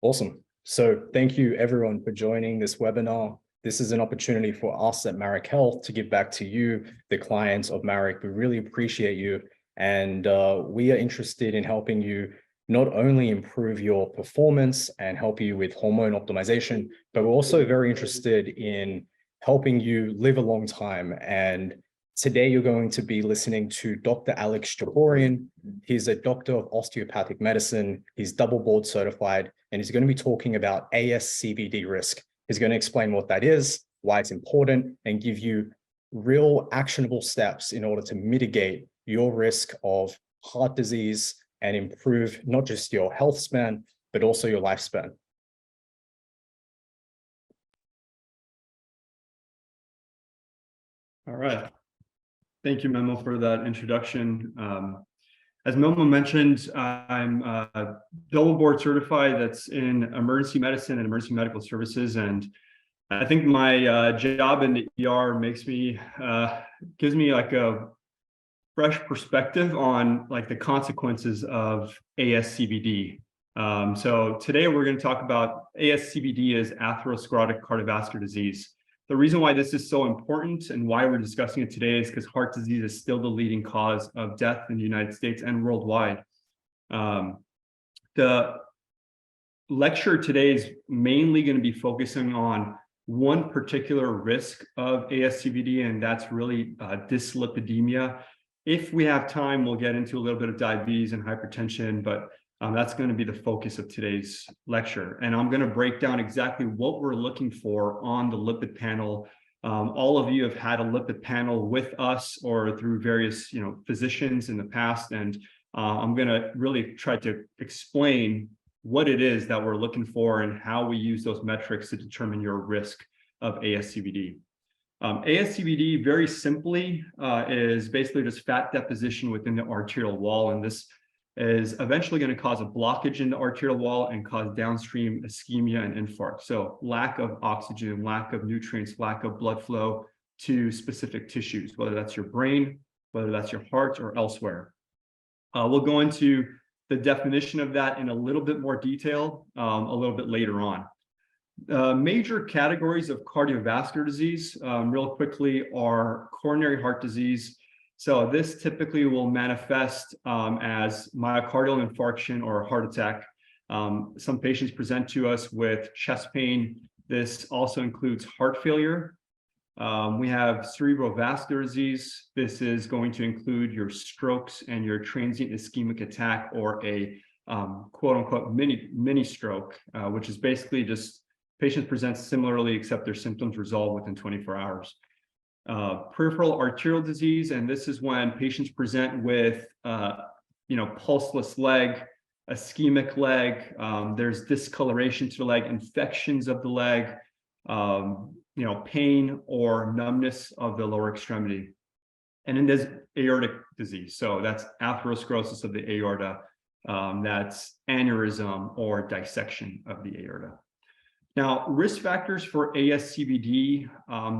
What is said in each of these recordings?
Awesome. So thank you everyone for joining this webinar. This is an opportunity for us at Marek Health to give back to you, the clients of Marek. We really appreciate you. And we are interested in helping you not only improve your performance and help you with hormone optimization, but we're also very interested in helping you live a long time. And today you're going to be listening to Dr. Alex Jabourian. He's a doctor of osteopathic medicine. He's double board certified, and he's going to be talking about ASCVD risk. He's going to explain what that is, why it's important, and give you real actionable steps in order to mitigate your risk of heart disease and improve not just your health span, but also your lifespan. All right. Thank you, Memo, for that introduction. As Memo mentioned, I'm double board certified. That's in emergency medicine and emergency medical services. And I think my job in the ER gives me like a fresh perspective on like the consequences of ASCVD. So today we're going to talk about ASCVD as atherosclerotic cardiovascular disease. The reason why this is so important and why we're discussing it today is because heart disease is still the leading cause of death in the United States and worldwide. The lecture today is mainly going to be focusing on one particular risk of ASCVD, and that's really dyslipidemia. If we have time, we'll get into a little bit of diabetes and hypertension, but that's going to be the focus of today's lecture. And I'm going to break down exactly what we're looking for on the lipid panel. All of you have had a lipid panel with us or through various physicians in the past. And I'm going to really try to explain what it is that we're looking for and how we use those metrics to determine your risk of ASCVD. ASCVD, very simply, is basically just fat deposition within the arterial wall. And this is eventually going to cause a blockage in the arterial wall and cause downstream ischemia and infarct. So lack of oxygen, lack of nutrients, lack of blood flow to specific tissues, whether that's your brain, whether that's your heart, or elsewhere. We'll go into the definition of that in a little bit more detail a little bit later on. Major categories of cardiovascular disease, real quickly, are coronary heart disease. So this typically will manifest as myocardial infarction or heart attack. Some patients present to us with chest pain. This also includes heart failure. We have cerebrovascular disease. This is going to include your strokes and your transient ischemic attack, or a quote unquote mini stroke, which is basically just patients present similarly, except their symptoms resolve within 24 hours. Peripheral arterial disease, and this is when patients present with pulseless leg, ischemic leg, there's discoloration to the leg, infections of the leg, pain or numbness of the lower extremity. And then there's aortic disease, so that's atherosclerosis of the aorta, that's aneurysm or dissection of the aorta. Now, risk factors for ASCVD,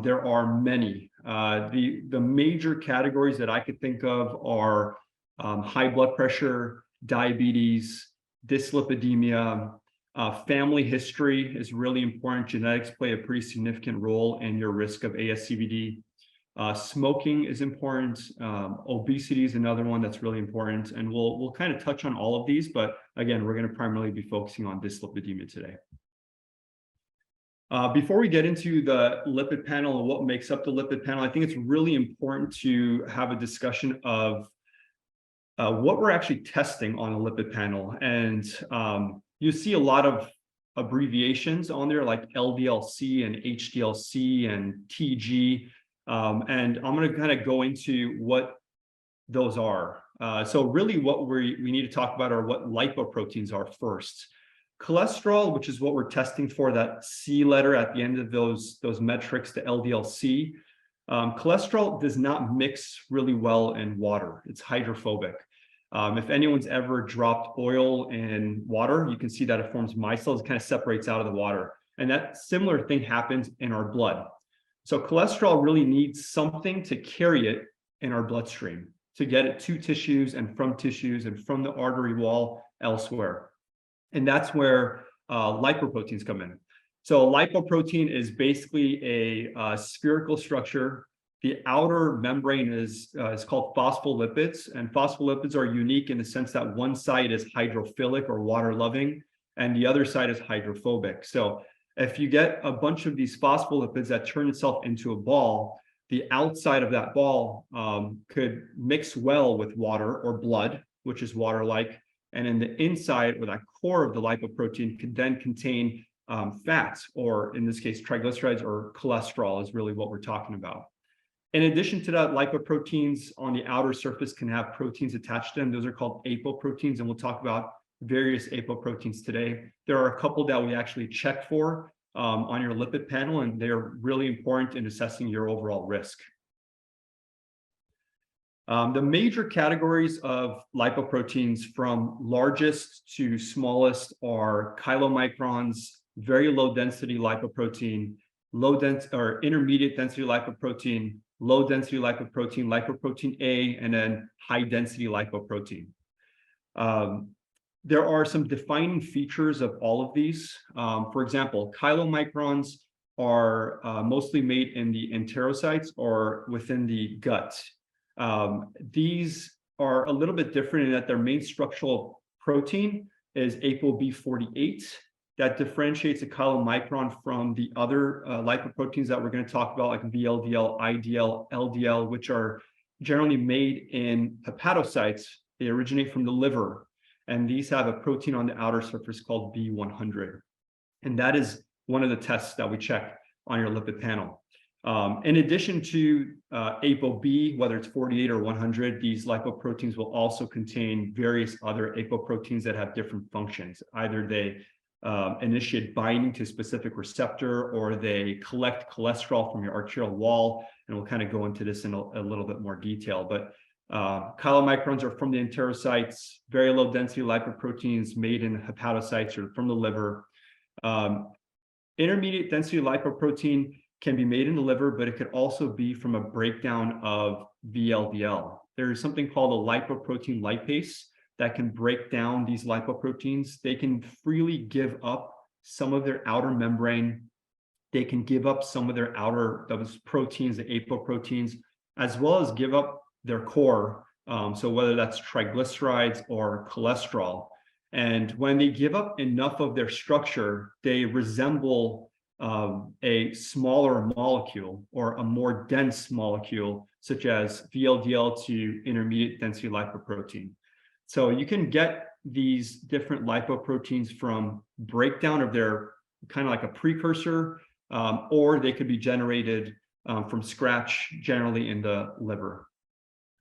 there are many. The major categories that I could think of are high blood pressure, diabetes, dyslipidemia. Family history is really important. Genetics play a pretty significant role in your risk of ASCVD. Smoking is important. Obesity is another one that's really important. And we'll kind of touch on all of these, but again, we're going to primarily be focusing on dyslipidemia today. Before we get into the lipid panel and what makes up the lipid panel, I think it's really important to have a discussion of what we're actually testing on a lipid panel. And you see a lot of abbreviations on there, like LDL-C and HDL-C and TG. And I'm going to kind of go into what those are. So really what we need to talk about are what lipoproteins are first. Cholesterol, which is what we're testing for, that C letter at the end of those metrics, the LDL-C. Cholesterol does not mix really well in water. It's hydrophobic. If anyone's ever dropped oil in water, you can see that it forms micelles, it kind of separates out of the water. And that similar thing happens in our blood. So cholesterol really needs something to carry it in our bloodstream, to get it to tissues and from the artery wall elsewhere. And that's where lipoproteins come in. So lipoprotein is basically a spherical structure. The outer membrane is called phospholipids, and phospholipids are unique in the sense that one side is hydrophilic or water-loving, and the other side is hydrophobic. So if you get a bunch of these phospholipids that turn itself into a ball, the outside of that ball could mix well with water or blood, which is water-like, and in the inside, or that core of the lipoprotein, could then contain fats, or in this case, triglycerides or cholesterol is really what we're talking about. In addition to that, lipoproteins on the outer surface can have proteins attached to them. Those are called apoproteins, and we'll talk about various apoproteins today. There are a couple that we actually check for on your lipid panel, and they're really important in assessing your overall risk. The major categories of lipoproteins from largest to smallest are chylomicrons, very low density lipoprotein, intermediate density lipoprotein, low density lipoprotein, lipoprotein A, and then high density lipoprotein. There are some defining features of all of these. For example, chylomicrons are mostly made in the enterocytes or within the gut. These are a little bit different in that their main structural protein is ApoB48. That differentiates a chylomicron from the other lipoproteins that we're going to talk about, like VLDL, IDL, LDL, which are generally made in hepatocytes. They originate from the liver, and these have a protein on the outer surface called B100. And that is one of the tests that we check on your lipid panel. In addition to ApoB, whether it's 48 or 100, these lipoproteins will also contain various other apoproteins that have different functions. Either they initiate binding to a specific receptor, or they collect cholesterol from your arterial wall, and we'll kind of go into this in a little bit more detail. But chylomicrons are from the enterocytes, very low density lipoproteins made in hepatocytes or from the liver. Intermediate density lipoprotein can be made in the liver, but it could also be from a breakdown of VLDL. There's something called a lipoprotein lipase that can break down these lipoproteins. They can freely give up some of their outer membrane. They can give up some of their those proteins, the apoproteins, as well as give up their core. So whether that's triglycerides or cholesterol. And when they give up enough of their structure, they resemble a smaller molecule or a more dense molecule, such as VLDL to intermediate density lipoprotein. So you can get these different lipoproteins from breakdown of their kind of like a precursor, or they could be generated from scratch, generally in the liver.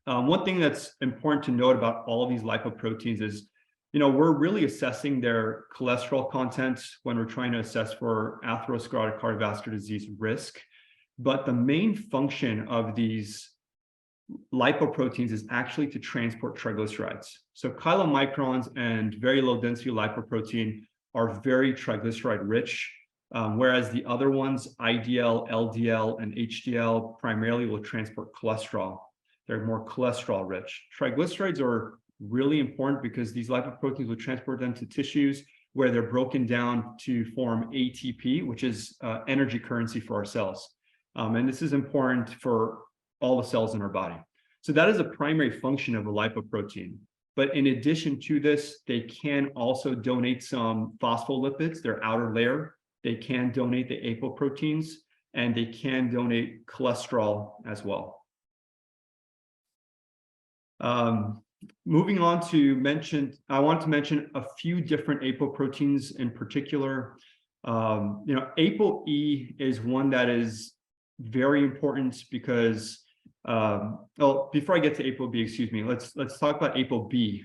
One thing that's important to note about all of these lipoproteins is, we're really assessing their cholesterol content when we're trying to assess for atherosclerotic cardiovascular disease risk. But the main function of these lipoproteins is actually to transport triglycerides. So chylomicrons and very low density lipoprotein are very triglyceride rich, whereas the other ones, IDL, LDL, and HDL, primarily will transport cholesterol. They're more cholesterol rich. Triglycerides are really important because these lipoproteins will transport them to tissues where they're broken down to form ATP, which is energy currency for our cells. And this is important for all the cells in our body. So that is a primary function of a lipoprotein. But in addition to this, they can also donate some phospholipids, their outer layer. They can donate the apoproteins, and they can donate cholesterol as well. Moving on to I want to mention a few different apoproteins in particular. ApoE is one that is very important because, before I get to ApoB, excuse me, let's talk about ApoB.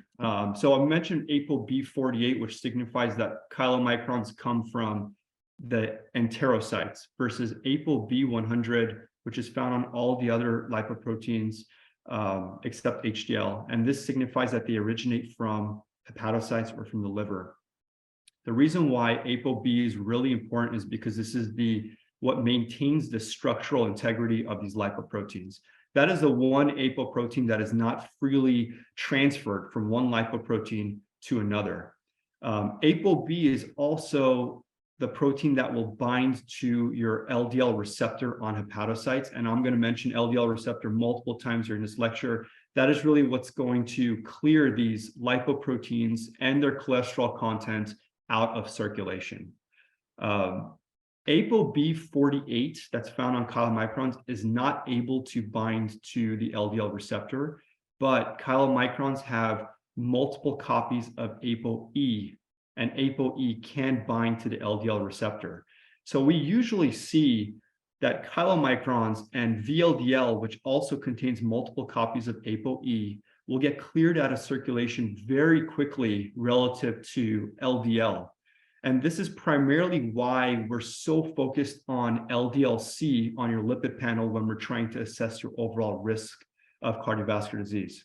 So I mentioned ApoB48, which signifies that chylomicrons come from the enterocytes, versus ApoB100, which is found on all the other lipoproteins except HDL. And this signifies that they originate from hepatocytes or from the liver. The reason why ApoB is really important is because this is what maintains the structural integrity of these lipoproteins. That is the one apoprotein that is not freely transferred from one lipoprotein to another. ApoB is also the protein that will bind to your LDL receptor on hepatocytes. And I'm going to mention LDL receptor multiple times during this lecture. That is really what's going to clear these lipoproteins and their cholesterol content out of circulation. ApoB48 that's found on chylomicrons is not able to bind to the LDL receptor, but chylomicrons have multiple copies of ApoE, and ApoE can bind to the LDL receptor. So we usually see that chylomicrons and VLDL, which also contains multiple copies of ApoE, will get cleared out of circulation very quickly relative to LDL. And this is primarily why we're so focused on LDL-C on your lipid panel when we're trying to assess your overall risk of cardiovascular disease.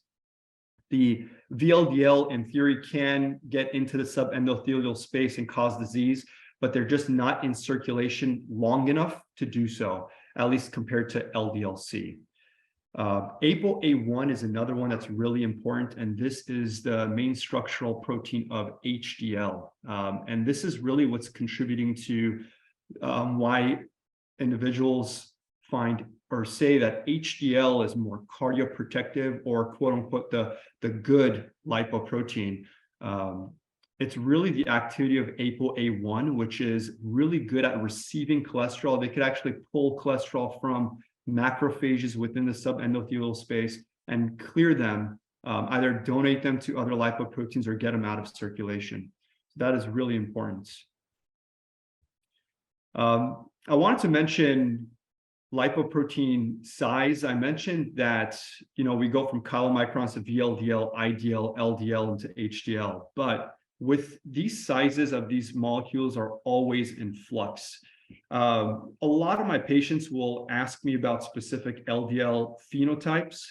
The VLDL, in theory, can get into the subendothelial space and cause disease, but they're just not in circulation long enough to do so, at least compared to LDL-C. ApoA1 is another one that's really important, and this is the main structural protein of HDL. And this is really what's contributing to why individuals find or say that HDL is more cardioprotective, or quote unquote the good lipoprotein. It's really the activity of ApoA1, which is really good at receiving cholesterol. They could actually pull cholesterol from macrophages within the subendothelial space and clear them, either donate them to other lipoproteins or get them out of circulation. So that is really important. I wanted to mention lipoprotein size. I mentioned that, we go from chylomicrons to VLDL, IDL, LDL, into HDL, but with these sizes of these molecules are always in flux. A lot of my patients will ask me about specific LDL phenotypes,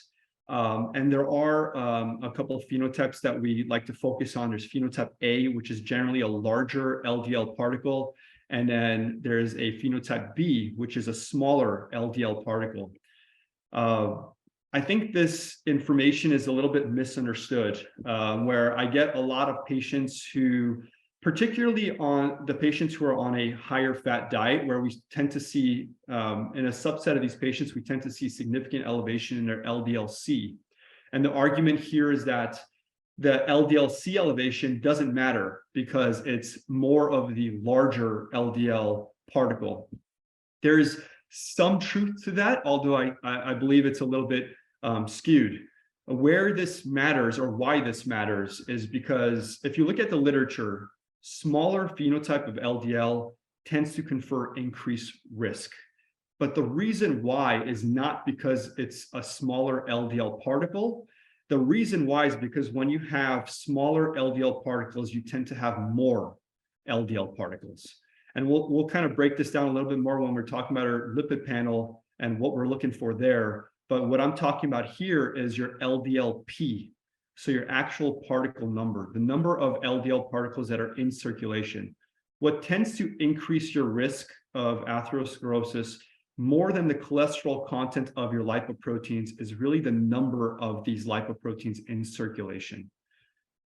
and there are a couple of phenotypes that we like to focus on. There's phenotype A, which is generally a larger LDL particle, and then there's a phenotype B, which is a smaller LDL particle. I think this information is a little bit misunderstood, where I get a lot of patients who, particularly on the patients who are on a higher fat diet, where we tend to see, in a subset of these patients, we tend to see significant elevation in their LDL-C. And the argument here is that the LDL-C elevation doesn't matter because it's more of the larger LDL particle. There's some truth to that, although I believe it's a little bit skewed. Where this matters, or why this matters, is because if you look at the literature, smaller phenotype of LDL tends to confer increased risk. But the reason why is not because it's a smaller LDL particle. The reason why is because when you have smaller LDL particles, you tend to have more LDL particles. And we'll kind of break this down a little bit more when we're talking about our lipid panel and what we're looking for there. But what I'm talking about here is your LDL-P. So your actual particle number, the number of LDL particles that are in circulation. What tends to increase your risk of atherosclerosis more than the cholesterol content of your lipoproteins is really the number of these lipoproteins in circulation.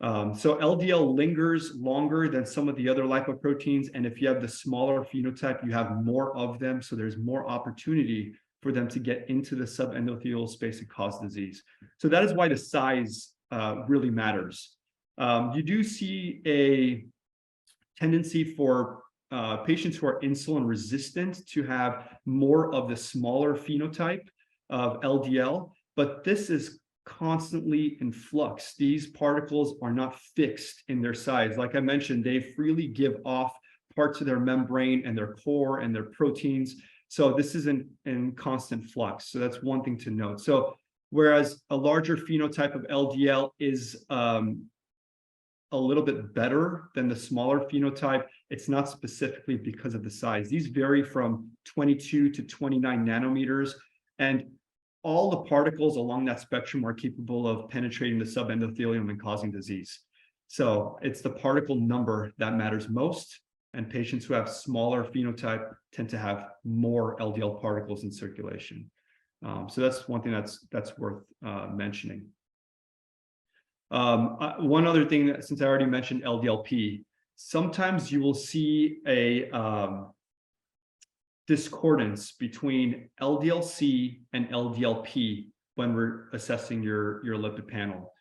So LDL lingers longer than some of the other lipoproteins, and if you have the smaller phenotype, you have more of them, so there's more opportunity for them to get into the subendothelial space and cause disease. So that is why the size really matters. You do see a tendency for patients who are insulin resistant to have more of the smaller phenotype of LDL, but this is constantly in flux. These particles are not fixed in their size. Like I mentioned, they freely give off parts of their membrane and their core and their proteins. So this is in constant flux. So that's one thing to note. So whereas a larger phenotype of LDL is a little bit better than the smaller phenotype, it's not specifically because of the size. These vary from 22 to 29 nanometers, and all the particles along that spectrum are capable of penetrating the subendothelium and causing disease. So it's the particle number that matters most, and patients who have smaller phenotype tend to have more LDL particles in circulation. So that's one thing that's worth mentioning. One other thing, that, since I already mentioned LDL-P, sometimes you will see a discordance between LDL-C and LDL-P when we're assessing your lipid panel.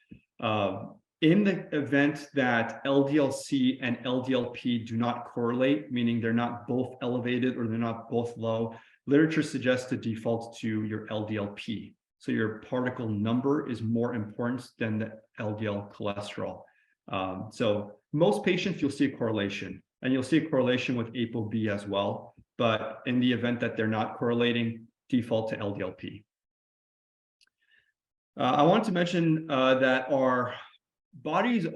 In the event that LDL-C and LDL-P do not correlate, meaning they're not both elevated or they're not both low, literature suggests to default to your LDL-P. So your particle number is more important than the LDL cholesterol. So most patients, you'll see a correlation, and you'll see a correlation with ApoB as well. But in the event that they're not correlating, default to LDL-P. I want to mention that our bodies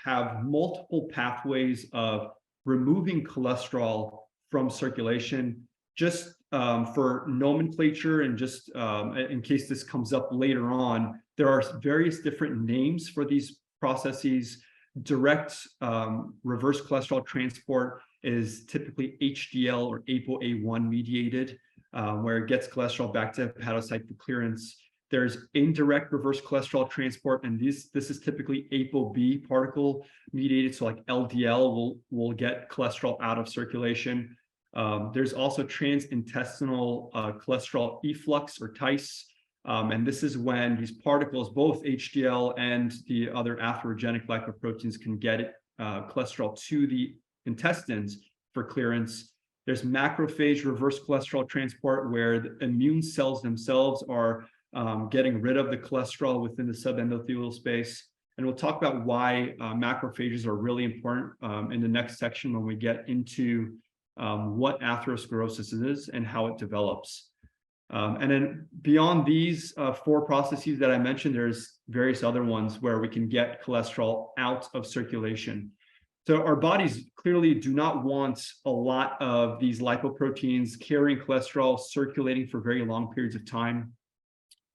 have multiple pathways of removing cholesterol from circulation. Just for nomenclature and just in case this comes up later on, there are various different names for these processes. Direct reverse cholesterol transport is typically HDL or ApoA1 mediated, where it gets cholesterol back to hepatocyte for clearance. There's indirect reverse cholesterol transport, and this is typically ApoB particle mediated. So like LDL will get cholesterol out of circulation. There's also transintestinal cholesterol efflux or TICE. And this is when these particles, both HDL and the other atherogenic lipoproteins, can get cholesterol to the intestines for clearance. There's macrophage reverse cholesterol transport, where the immune cells themselves are getting rid of the cholesterol within the subendothelial space. And we'll talk about why macrophages are really important in the next section when we get into what atherosclerosis is and how it develops. And then beyond these four processes that I mentioned, there's various other ones where we can get cholesterol out of circulation. So our bodies clearly do not want a lot of these lipoproteins carrying cholesterol circulating for very long periods of time.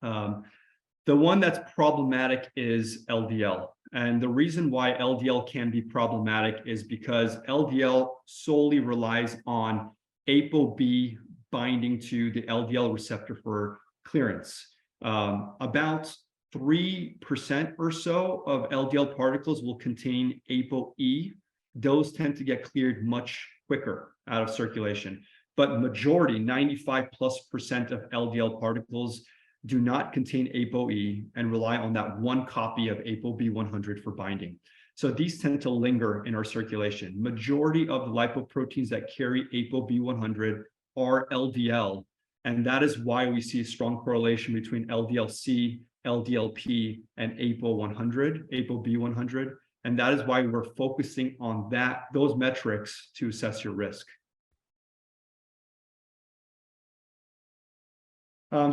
The one that's problematic is LDL. And the reason why LDL can be problematic is because LDL solely relies on ApoB binding to the LDL receptor for clearance. About 3% or so of LDL particles will contain ApoE. Those tend to get cleared much quicker out of circulation. But majority, 95+% of LDL particles do not contain ApoE and rely on that one copy of ApoB100 for binding. So these tend to linger in our circulation. Majority of the lipoproteins that carry ApoB100 are LDL, and that is why we see a strong correlation between LDL-C, LDL-P, and ApoB100, and that is why we're focusing on those metrics to assess your risk.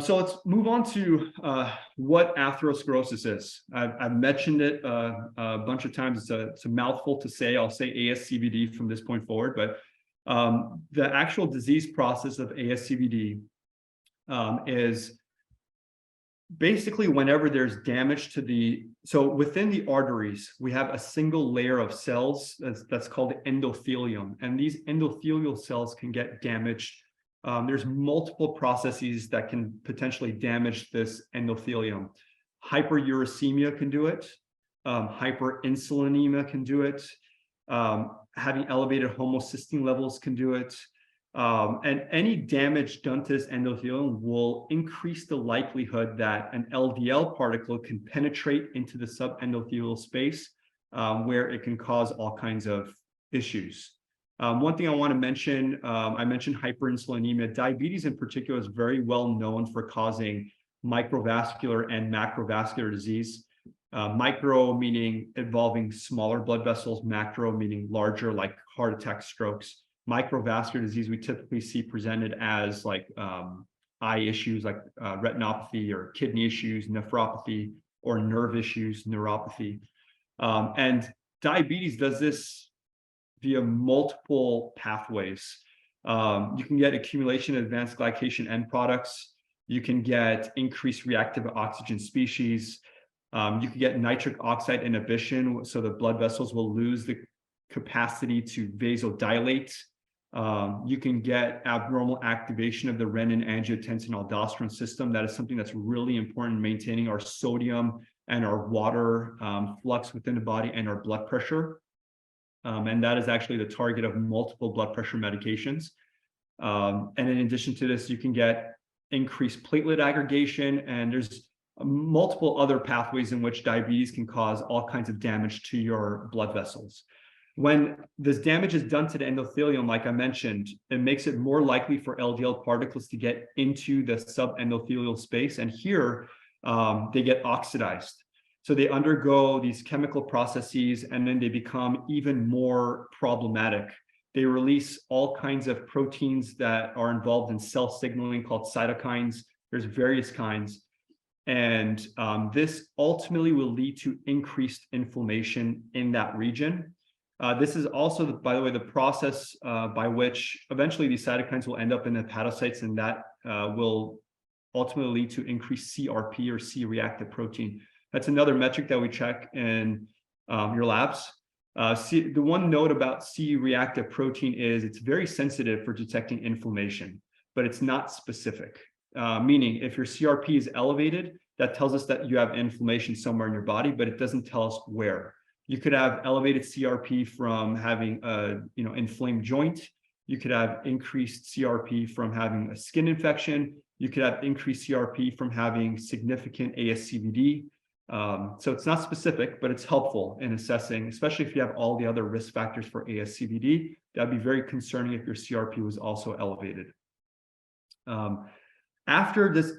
So let's move on to what atherosclerosis is. I've mentioned it a bunch of times. It's a mouthful to say. I'll say ASCVD from this point forward, but the actual disease process of ASCVD is basically whenever there's damage to so within the arteries, we have a single layer of cells that's called endothelium, and these endothelial cells can get damaged. There's multiple processes that can potentially damage this endothelium. Hyperuricemia can do it. Hyperinsulinemia can do it. Having elevated homocysteine levels can do it. And any damage done to this endothelium will increase the likelihood that an LDL particle can penetrate into the subendothelial space, where it can cause all kinds of issues. One thing I want to mention, I mentioned hyperinsulinemia. Diabetes in particular is very well known for causing microvascular and macrovascular disease. Micro meaning involving smaller blood vessels, macro meaning larger, like heart attack, strokes. Microvascular disease we typically see presented as like eye issues like retinopathy, or kidney issues, nephropathy, or nerve issues, neuropathy. And diabetes does this via multiple pathways. You can get accumulation of advanced glycation end products. You can get increased reactive oxygen species. You can get nitric oxide inhibition, so the blood vessels will lose the capacity to vasodilate. You can get abnormal activation of the renin-angiotensin-aldosterone system. That is something that's really important in maintaining our sodium and our water flux within the body and our blood pressure. and that is actually the target of multiple blood pressure medications. And in addition to this, you can get increased platelet aggregation, and there's multiple other pathways in which diabetes can cause all kinds of damage to your blood vessels. When this damage is done to the endothelium, like I mentioned, it makes it more likely for LDL particles to get into the subendothelial space, and here they get oxidized. So they undergo these chemical processes, and then they become even more problematic. They release all kinds of proteins that are involved in cell signaling called cytokines. There's various kinds. And this ultimately will lead to increased inflammation in that region. This is also, by the way, the process by which eventually these cytokines will end up in hepatocytes, and that will ultimately lead to increased CRP, or C-reactive protein. That's another metric that we check in your labs. The one note about C-reactive protein is it's very sensitive for detecting inflammation, but it's not specific. Meaning if your CRP is elevated, that tells us that you have inflammation somewhere in your body, but it doesn't tell us where. You could have elevated CRP from having a inflamed joint. You could have increased CRP from having a skin infection. You could have increased CRP from having significant ASCVD. So it's not specific, but it's helpful in assessing, especially if you have all the other risk factors for ASCVD. That'd be very concerning if your CRP was also elevated. After this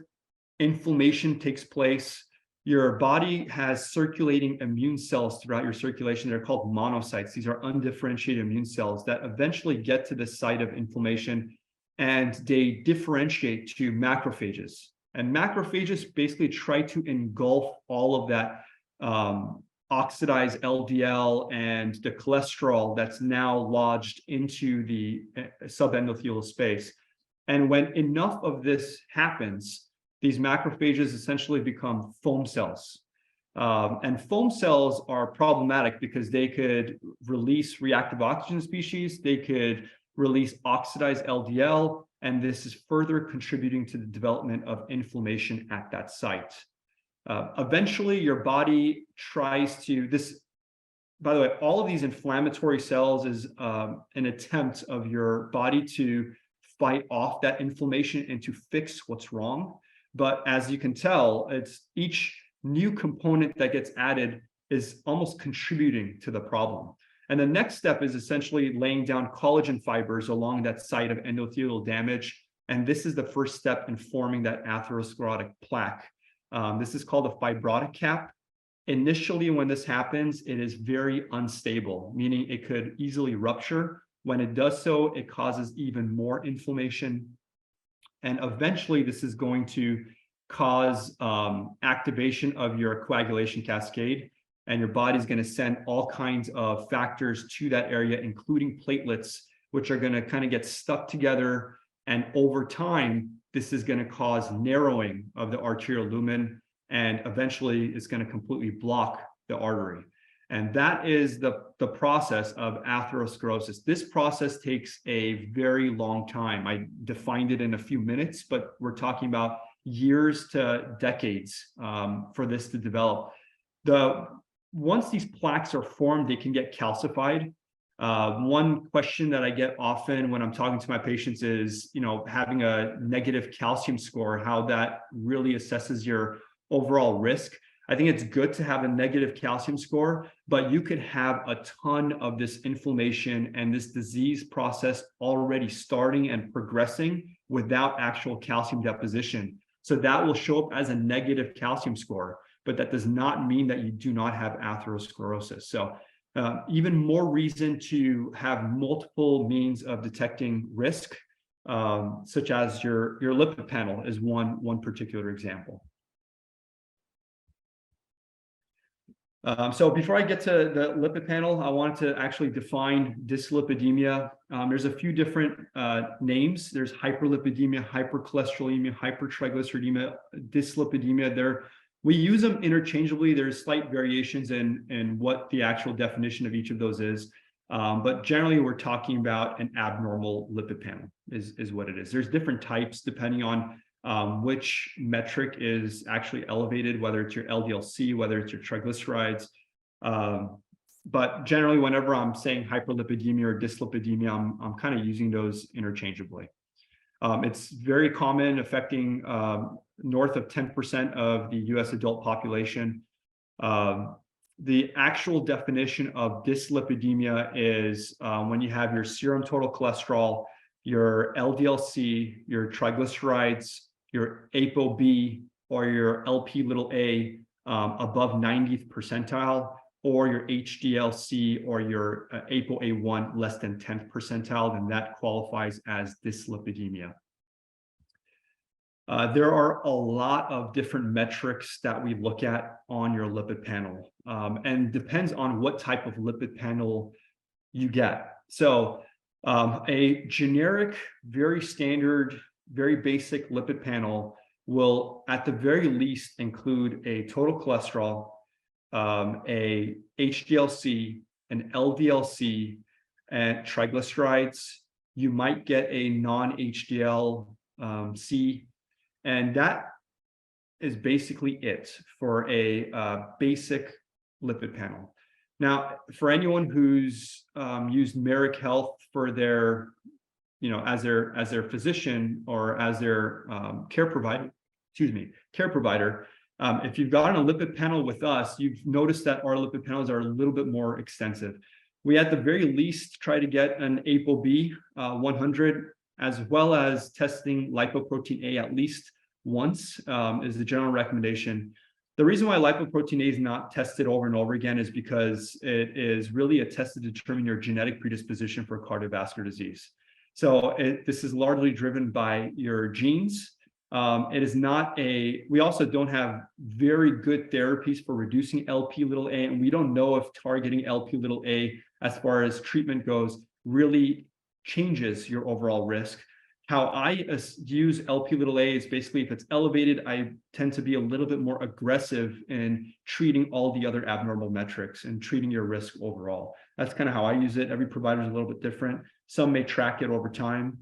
inflammation takes place, your body has circulating immune cells throughout your circulation. They're called monocytes. These are undifferentiated immune cells that eventually get to the site of inflammation, and they differentiate to macrophages. And macrophages basically try to engulf all of that oxidized LDL and the cholesterol that's now lodged into the subendothelial space. And when enough of this happens, these macrophages essentially become foam cells. And foam cells are problematic because they could release reactive oxygen species, they could release oxidized LDL, and this is further contributing to the development of inflammation at that site. Eventually, your body tries to, by the way, all of these inflammatory cells is an attempt of your body to fight off that inflammation and to fix what's wrong. But as you can tell, it's each new component that gets added is almost contributing to the problem. And the next step is essentially laying down collagen fibers along that site of endothelial damage. And this is the first step in forming that atherosclerotic plaque. This is called a fibrotic cap. Initially, when this happens, it is very unstable, meaning it could easily rupture. When it does so, it causes even more inflammation. And eventually, this is going to cause activation of your coagulation cascade. And your body's going to send all kinds of factors to that area, including platelets, which are going to kind of get stuck together. And over time, this is going to cause narrowing of the arterial lumen, and eventually it's going to completely block the artery. And that is the process of atherosclerosis. This process takes a very long time. I defined it in a few minutes, but we're talking about years to decades for this to develop. Once these plaques are formed, they can get calcified. One question that I get often when I'm talking to my patients is, having a negative calcium score, how that really assesses your overall risk. I think it's good to have a negative calcium score, but you could have a ton of this inflammation and this disease process already starting and progressing without actual calcium deposition. So that will show up as a negative calcium score, but that does not mean that you do not have atherosclerosis. So even more reason to have multiple means of detecting risk, such as your lipid panel is one particular example. So before I get to the lipid panel, I wanted to actually define dyslipidemia. There's a few different names. There's hyperlipidemia, hypercholesterolemia, hypertriglyceridemia, dyslipidemia. We use them interchangeably. There's slight variations in what the actual definition of each of those is. But generally, we're talking about an abnormal lipid panel is what it is. There's different types depending on which metric is actually elevated, whether it's your LDL-C, whether it's your triglycerides. But generally, whenever I'm saying hyperlipidemia or dyslipidemia, I'm kind of using those interchangeably. It's very common, affecting north of 10% of the US adult population. The actual definition of dyslipidemia is when you have your serum total cholesterol, your LDL-C, your triglycerides, your ApoB, or your LP(a) above 90th percentile, or your HDL-C or your ApoA1 less than 10th percentile, then that qualifies as dyslipidemia. There are a lot of different metrics that we look at on your lipid panel, and depends on what type of lipid panel you get. So a generic, very standard, very basic lipid panel will at the very least include a total cholesterol, a HDL-C, an LDL-C, and triglycerides. You might get a non-HDL-C, and that is basically it for a basic lipid panel. Now, for anyone who's used Merrick Health for their, as their physician or as their care provider, if you've gotten a lipid panel with us, you've noticed that our lipid panels are a little bit more extensive. We at the very least try to get an ApoB 100, as well as testing lipoprotein A at least once is the general recommendation. The reason why lipoprotein A is not tested over and over again is because it is really a test to determine your genetic predisposition for cardiovascular disease. So this is largely driven by your genes. It is not we also don't have very good therapies for reducing LP(a), and we don't know if targeting LP(a) as far as treatment goes really changes your overall risk. How I use LP(a) is basically if it's elevated, I tend to be a little bit more aggressive in treating all the other abnormal metrics and treating your risk overall. That's kind of how I use it. Every provider is a little bit different. Some may track it over time,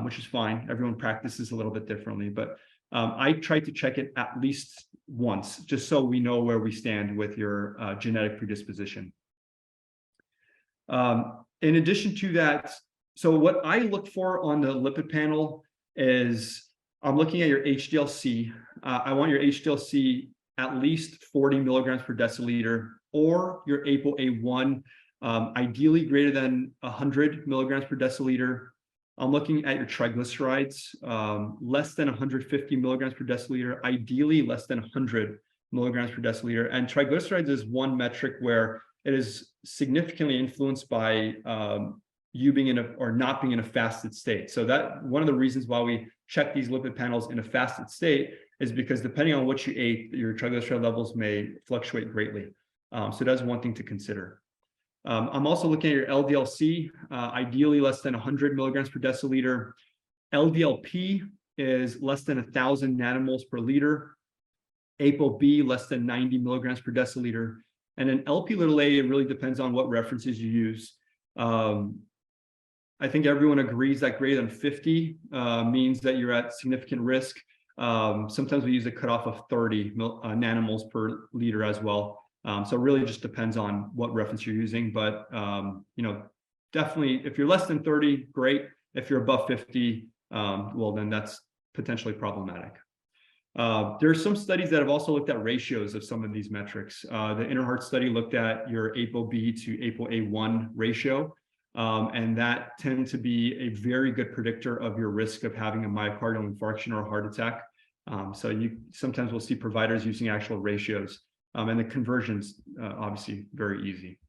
which is fine. Everyone practices a little bit differently, but I try to check it at least once, just so we know where we stand with your genetic predisposition. In addition to that, so what I look for on the lipid panel is I'm looking at your HDL-C. I want your HDL-C at least 40 milligrams per deciliter, or your ApoA1, ideally greater than 100 milligrams per deciliter. I'm looking at your triglycerides, less than 150 milligrams per deciliter, ideally less than 100 milligrams per deciliter. And triglycerides is one metric where it is significantly influenced by you being in or not being in a fasted state. So that one of the reasons why we check these lipid panels in a fasted state is because depending on what you ate, your triglyceride levels may fluctuate greatly. So that's one thing to consider. I'm also looking at your LDL-C, ideally less than 100 milligrams per deciliter. LDL-P is less than 1,000 nanomoles per liter. ApoB less than 90 milligrams per deciliter. And then LP(a), it really depends on what references you use. I think everyone agrees that greater than 50 means that you're at significant risk. Sometimes we use a cutoff of 30 nanomoles per liter as well. So it really just depends on what reference you're using. But, definitely if you're less than 30, great. If you're above 50, well, then that's potentially problematic. There are some studies that have also looked at ratios of some of these metrics. The Interheart study looked at your ApoB to ApoA1 ratio. And that tends to be a very good predictor of your risk of having a myocardial infarction or a heart attack. So you sometimes will see providers using actual ratios, and the conversion's obviously very easy.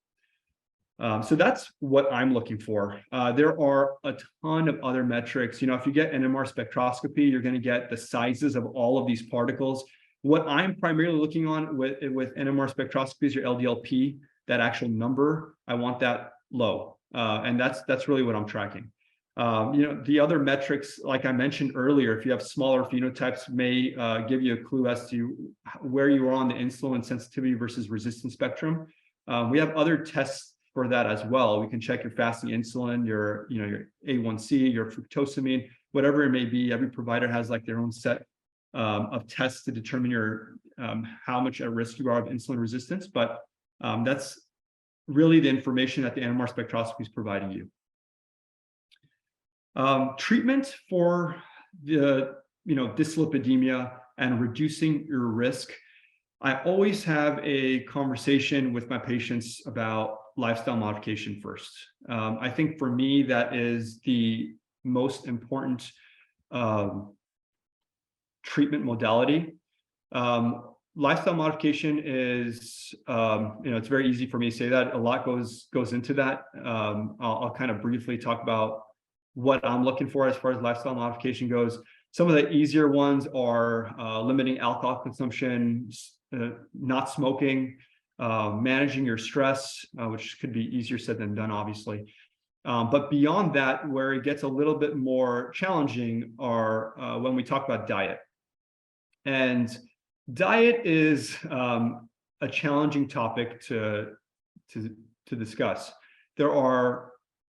So that's what I'm looking for. There are a ton of other metrics. If you get NMR spectroscopy, you're going to get the sizes of all of these particles. What I'm primarily looking on with NMR spectroscopy is your LDL-P, that actual number. I want that low. And that's really what I'm tracking. The other metrics, like I mentioned earlier, if you have smaller phenotypes, may give you a clue as to where you are on the insulin sensitivity versus resistance spectrum. We have other tests for that as well. We can check your fasting insulin, your A1C, your fructosamine, whatever it may be. Every provider has like their own set of tests to determine your how much at risk you are of insulin resistance. But that's really the information that the NMR spectroscopy is providing you. Treatment for the dyslipidemia and reducing your risk. I always have a conversation with my patients about lifestyle modification first. I think for me, that is the most important treatment modality. Lifestyle modification is, it's very easy for me to say that. A lot goes into that. I'll kind of briefly talk about what I'm looking for as far as lifestyle modification goes. Some of the easier ones are limiting alcohol consumption, not smoking, managing your stress, which could be easier said than done, obviously. But beyond that, where it gets a little bit more challenging are when we talk about diet. And diet is a challenging topic to discuss. There are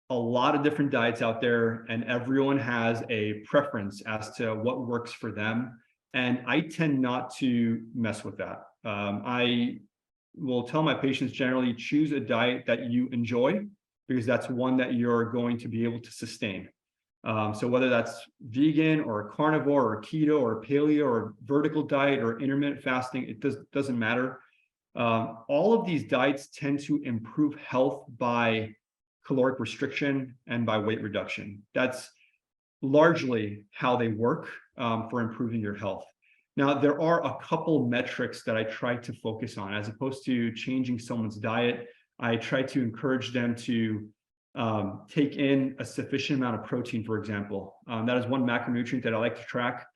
a lot of different diets out there, and everyone has a preference as to what works for them. And I tend not to mess with that. I will tell my patients generally choose a diet that you enjoy, because that's one that you're going to be able to sustain. So whether that's vegan or carnivore or keto or paleo or vertical diet or intermittent fasting, it doesn't matter. All of these diets tend to improve health by caloric restriction and by weight reduction. That's largely how they work for improving your health. Now, there are a couple metrics that I try to focus on. As opposed to changing someone's diet, I try to encourage them to take in a sufficient amount of protein, for example. That is one macronutrient that I like to track.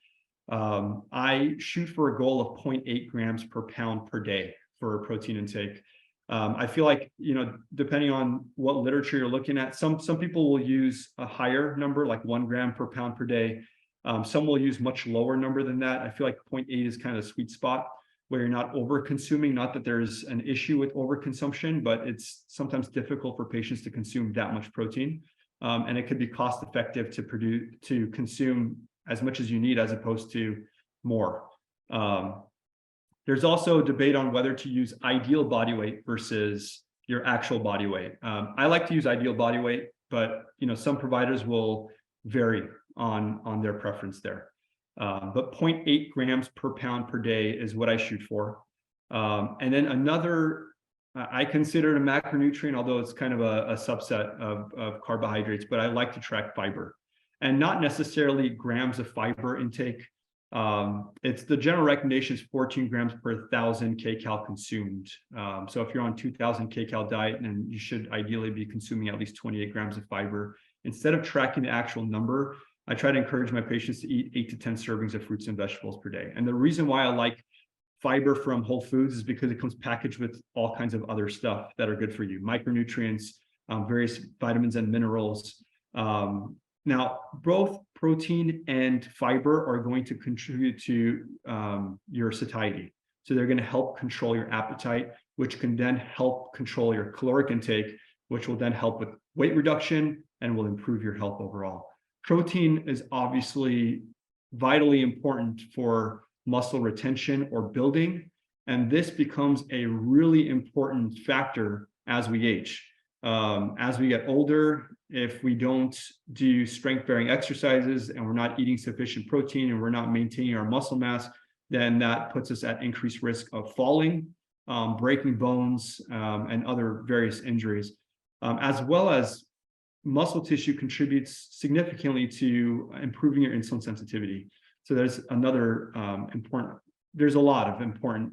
I shoot for a goal of 0.8 grams per pound per day for protein intake. I feel like, depending on what literature you're looking at, some people will use a higher number, like 1 gram per pound per day. Some will use much lower number than that. I feel like 0.8 is kind of a sweet spot where you're not over consuming. Not that there's an issue with overconsumption, but it's sometimes difficult for patients to consume that much protein. And it could be cost effective to consume as much as you need as opposed to more. There's also a debate on whether to use ideal body weight versus your actual body weight. I like to use ideal body weight, but some providers will vary on their preference there. But 0.8 grams per pound per day is what I shoot for. And then another, I consider it a macronutrient, although it's kind of a subset of carbohydrates, but I like to track fiber, and not necessarily grams of fiber intake. It's the general recommendation is 14 grams per 1,000 kcal consumed. So if you're on 2,000 kcal diet, then you should ideally be consuming at least 28 grams of fiber. Instead of tracking the actual number, I try to encourage my patients to eat 8 to 10 servings of fruits and vegetables per day. And the reason why I like fiber from whole foods is because it comes packaged with all kinds of other stuff that are good for you, micronutrients, various vitamins and minerals. Now, both protein and fiber are going to contribute to your satiety. So they're going to help control your appetite, which can then help control your caloric intake, which will then help with weight reduction and will improve your health overall. Protein is obviously vitally important for muscle retention or building, and this becomes a really important factor as we age. As we get older, if we don't do strength-bearing exercises and we're not eating sufficient protein and we're not maintaining our muscle mass, then that puts us at increased risk of falling, breaking bones, and other various injuries, as well as muscle tissue contributes significantly to improving your insulin sensitivity. So there's another there's a lot of important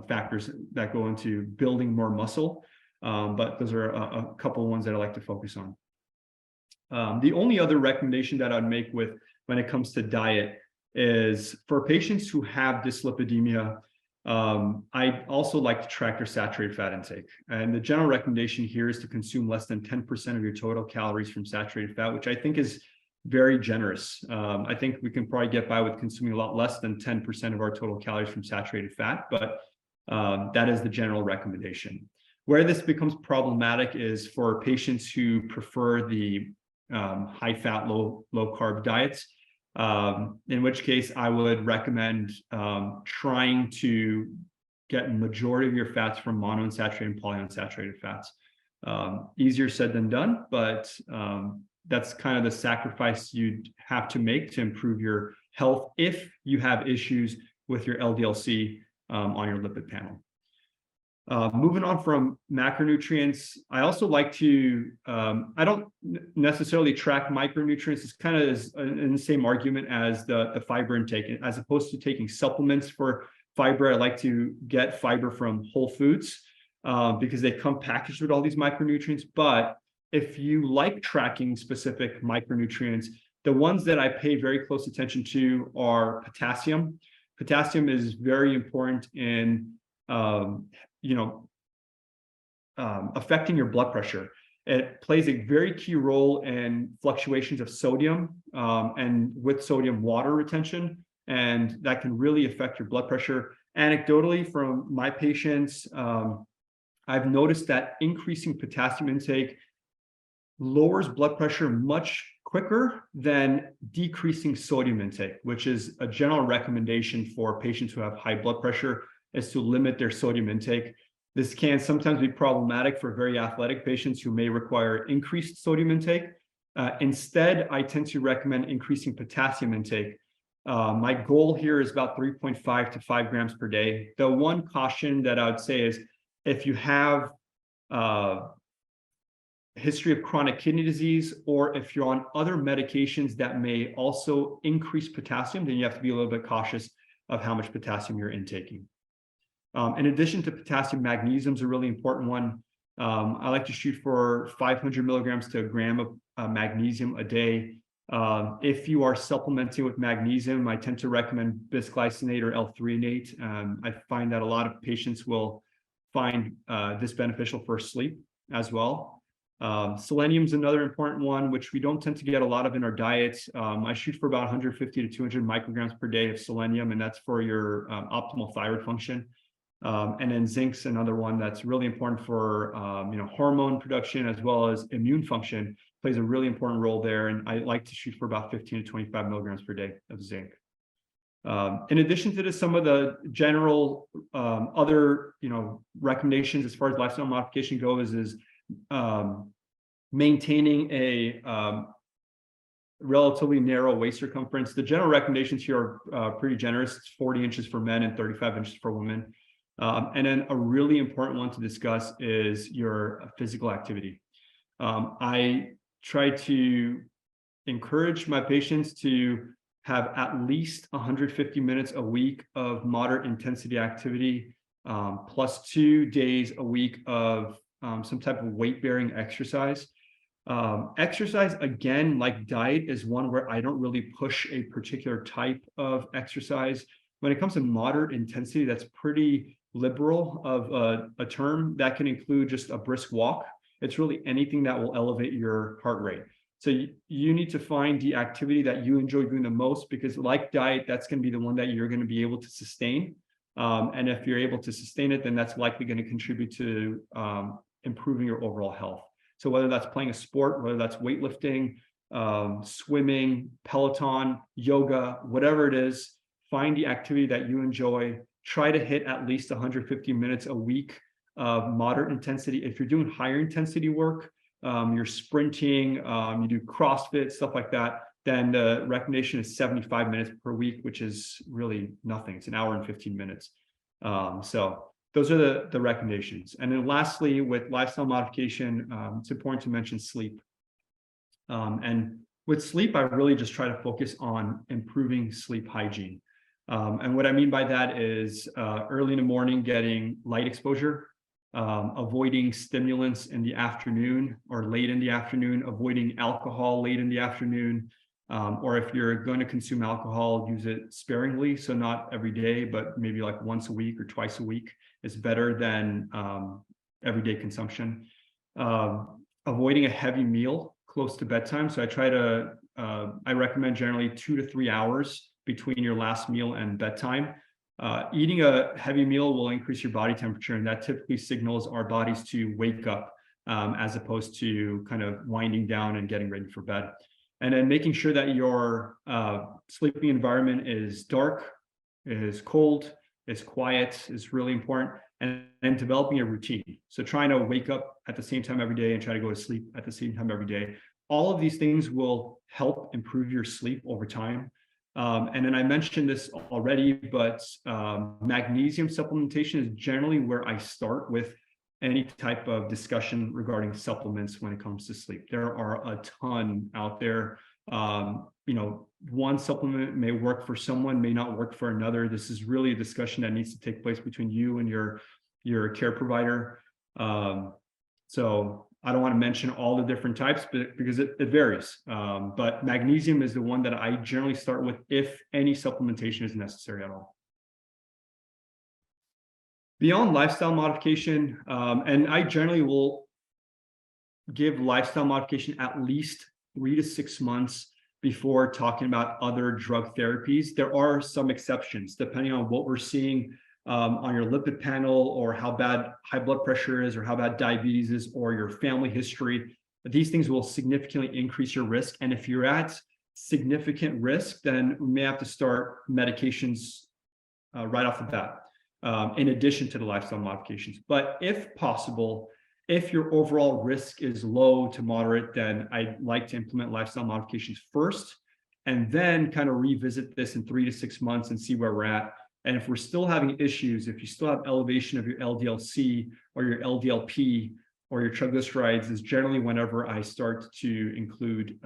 factors that go into building more muscle, but those are a couple ones that I like to focus on. The only other recommendation that I'd make when it comes to diet is for patients who have dyslipidemia, I also like to track their saturated fat intake. And the general recommendation here is to consume less than 10% of your total calories from saturated fat, which I think is very generous. I think we can probably get by with consuming a lot less than 10% of our total calories from saturated fat, but that is the general recommendation. Where this becomes problematic is for patients who prefer the high fat, low carb diets, in which case I would recommend trying to get majority of your fats from monounsaturated and polyunsaturated fats. Easier said than done, but that's kind of the sacrifice you'd have to make to improve your health if you have issues with your LDL-C on your lipid panel. Moving on from macronutrients, I also like to, I don't necessarily track micronutrients. It's kind of in the same argument as the fiber intake. As opposed to taking supplements for fiber, I like to get fiber from whole foods because they come packaged with all these micronutrients. But if you like tracking specific micronutrients, the ones that I pay very close attention to are potassium. Potassium is very important in affecting your blood pressure. It plays a very key role in fluctuations of sodium and with sodium water retention, and that can really affect your blood pressure. Anecdotally, from my patients, I've noticed that increasing potassium intake lowers blood pressure much quicker than decreasing sodium intake, which is a general recommendation for patients who have high blood pressure, is to limit their sodium intake. This can sometimes be problematic for very athletic patients who may require increased sodium intake. Instead, I tend to recommend increasing potassium intake. My goal here is about 3.5 to 5 grams per day. The one caution that I would say is if you have history of chronic kidney disease, or if you're on other medications that may also increase potassium, then you have to be a little bit cautious of how much potassium you're intaking. In addition to potassium, magnesium is a really important one. I like to shoot for 500 milligrams to a gram of magnesium a day. If you are supplementing with magnesium, I tend to recommend bisglycinate or L-threonate. I find that a lot of patients will find this beneficial for sleep as well. Selenium is another important one, which we don't tend to get a lot of in our diets. I shoot for about 150 to 200 micrograms per day of selenium, and that's for your optimal thyroid function. And then zinc's another one that's really important for hormone production as well as immune function, plays a really important role there. And I like to shoot for about 15 to 25 milligrams per day of zinc. In addition to this, some of the general other recommendations as far as lifestyle modification goes is maintaining a relatively narrow waist circumference. The general recommendations here are pretty generous. It's 40 inches for men and 35 inches for women. And then a really important one to discuss is your physical activity. I try to encourage my patients to have at least 150 minutes a week of moderate intensity activity, plus 2 days a week of some type of weight-bearing exercise. Exercise, again, like diet, is one where I don't really push a particular type of exercise. When it comes to moderate intensity, that's pretty liberal of a term. That can include just a brisk walk. It's really anything that will elevate your heart rate. So you need to find the activity that you enjoy doing the most, because like diet, that's going to be the one that you're going to be able to sustain. And if you're able to sustain it, then that's likely going to contribute to improving your overall health. So whether that's playing a sport, whether that's weightlifting, swimming, Peloton, yoga, whatever it is, find the activity that you enjoy. Try to hit at least 150 minutes a week of moderate intensity. If you're doing higher intensity work, you're sprinting, you do CrossFit, stuff like that, then the recommendation is 75 minutes per week, which is really nothing. It's an hour and 15 minutes. So those are the recommendations. And then lastly, with lifestyle modification, it's important to mention sleep. And with sleep, I really just try to focus on improving sleep hygiene. And what I mean by that is early in the morning, getting light exposure, avoiding stimulants in the afternoon or late in the afternoon, avoiding alcohol late in the afternoon, or if you're going to consume alcohol, use it sparingly. So not every day, but maybe like once a week or twice a week is better than everyday consumption. Avoiding a heavy meal close to bedtime. So I recommend generally 2 to 3 hours between your last meal and bedtime. Eating a heavy meal will increase your body temperature, and that typically signals our bodies to wake up as opposed to kind of winding down and getting ready for bed. And then making sure that your sleeping environment is dark, is cold, is quiet is really important. and developing a routine. So trying to wake up at the same time every day and try to go to sleep at the same time every day. All of these things will help improve your sleep over time. And then I mentioned this already, but magnesium supplementation is generally where I start with any type of discussion regarding supplements when it comes to sleep. There are a ton out there. One supplement may work for someone, may not work for another. This is really a discussion that needs to take place between you and your care provider. So I don't want to mention all the different types, but because it varies. But magnesium is the one that I generally start with if any supplementation is necessary at all. Beyond lifestyle modification, and I generally will give lifestyle modification at least 3 to 6 months before talking about other drug therapies. There are some exceptions depending on what we're seeing on your lipid panel, or how bad high blood pressure is, or how bad diabetes is, or your family history. These things will significantly increase your risk. And if you're at significant risk, then we may have to start medications right off the bat, in addition to the lifestyle modifications. But if possible, if your overall risk is low to moderate, then I'd like to implement lifestyle modifications first, and then kind of revisit this in 3 to 6 months and see where we're at. And if we're still having issues, if you still have elevation of your LDL-C or your LDL-P or your triglycerides, is generally whenever I start to include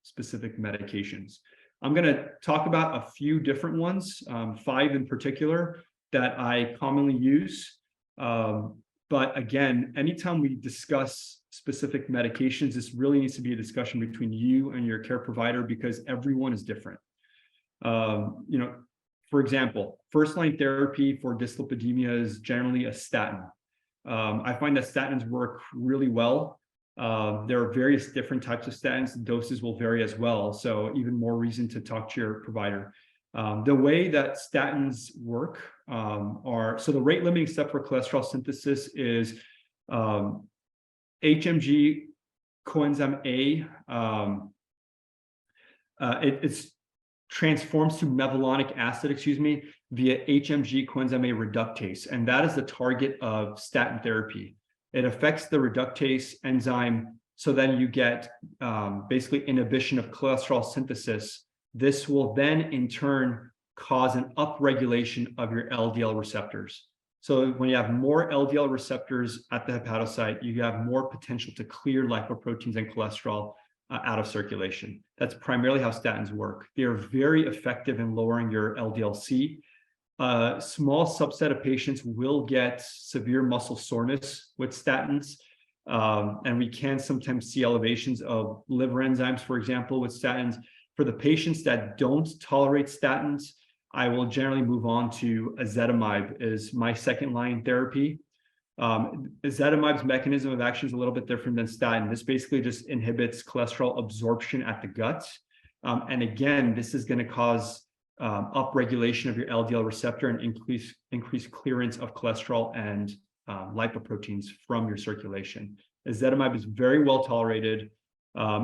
specific medications. I'm going to talk about a few different ones, 5 in particular, that I commonly use. But again, anytime we discuss specific medications, this really needs to be a discussion between you and your care provider, because everyone is different. For example, first-line therapy for dyslipidemia is generally a statin. I find that statins work really well. There are various different types of statins. The doses will vary as well. So even more reason to talk to your provider. The way that statins work so the rate limiting step for cholesterol synthesis is HMG coenzyme A. It's transforms to mevalonic acid, via HMG coenzyme A reductase. And that is the target of statin therapy. It affects the reductase enzyme, so then you get basically inhibition of cholesterol synthesis. This will then in turn cause an upregulation of your LDL receptors. So when you have more LDL receptors at the hepatocyte, you have more potential to clear lipoproteins and cholesterol out of circulation. That's primarily how statins work. They are very effective in lowering your LDL-C. A small subset of patients will get severe muscle soreness with statins. And we can sometimes see elevations of liver enzymes, for example, with statins. For the patients that don't tolerate statins, I will generally move on to ezetimibe as my second-line therapy. Ezetimabe's mechanism of action is a little bit different than statin. This basically just inhibits cholesterol absorption at the gut. And again, this is going to cause upregulation of your LDL receptor and increase clearance of cholesterol and lipoproteins from your circulation. Ezetimibe is very well tolerated.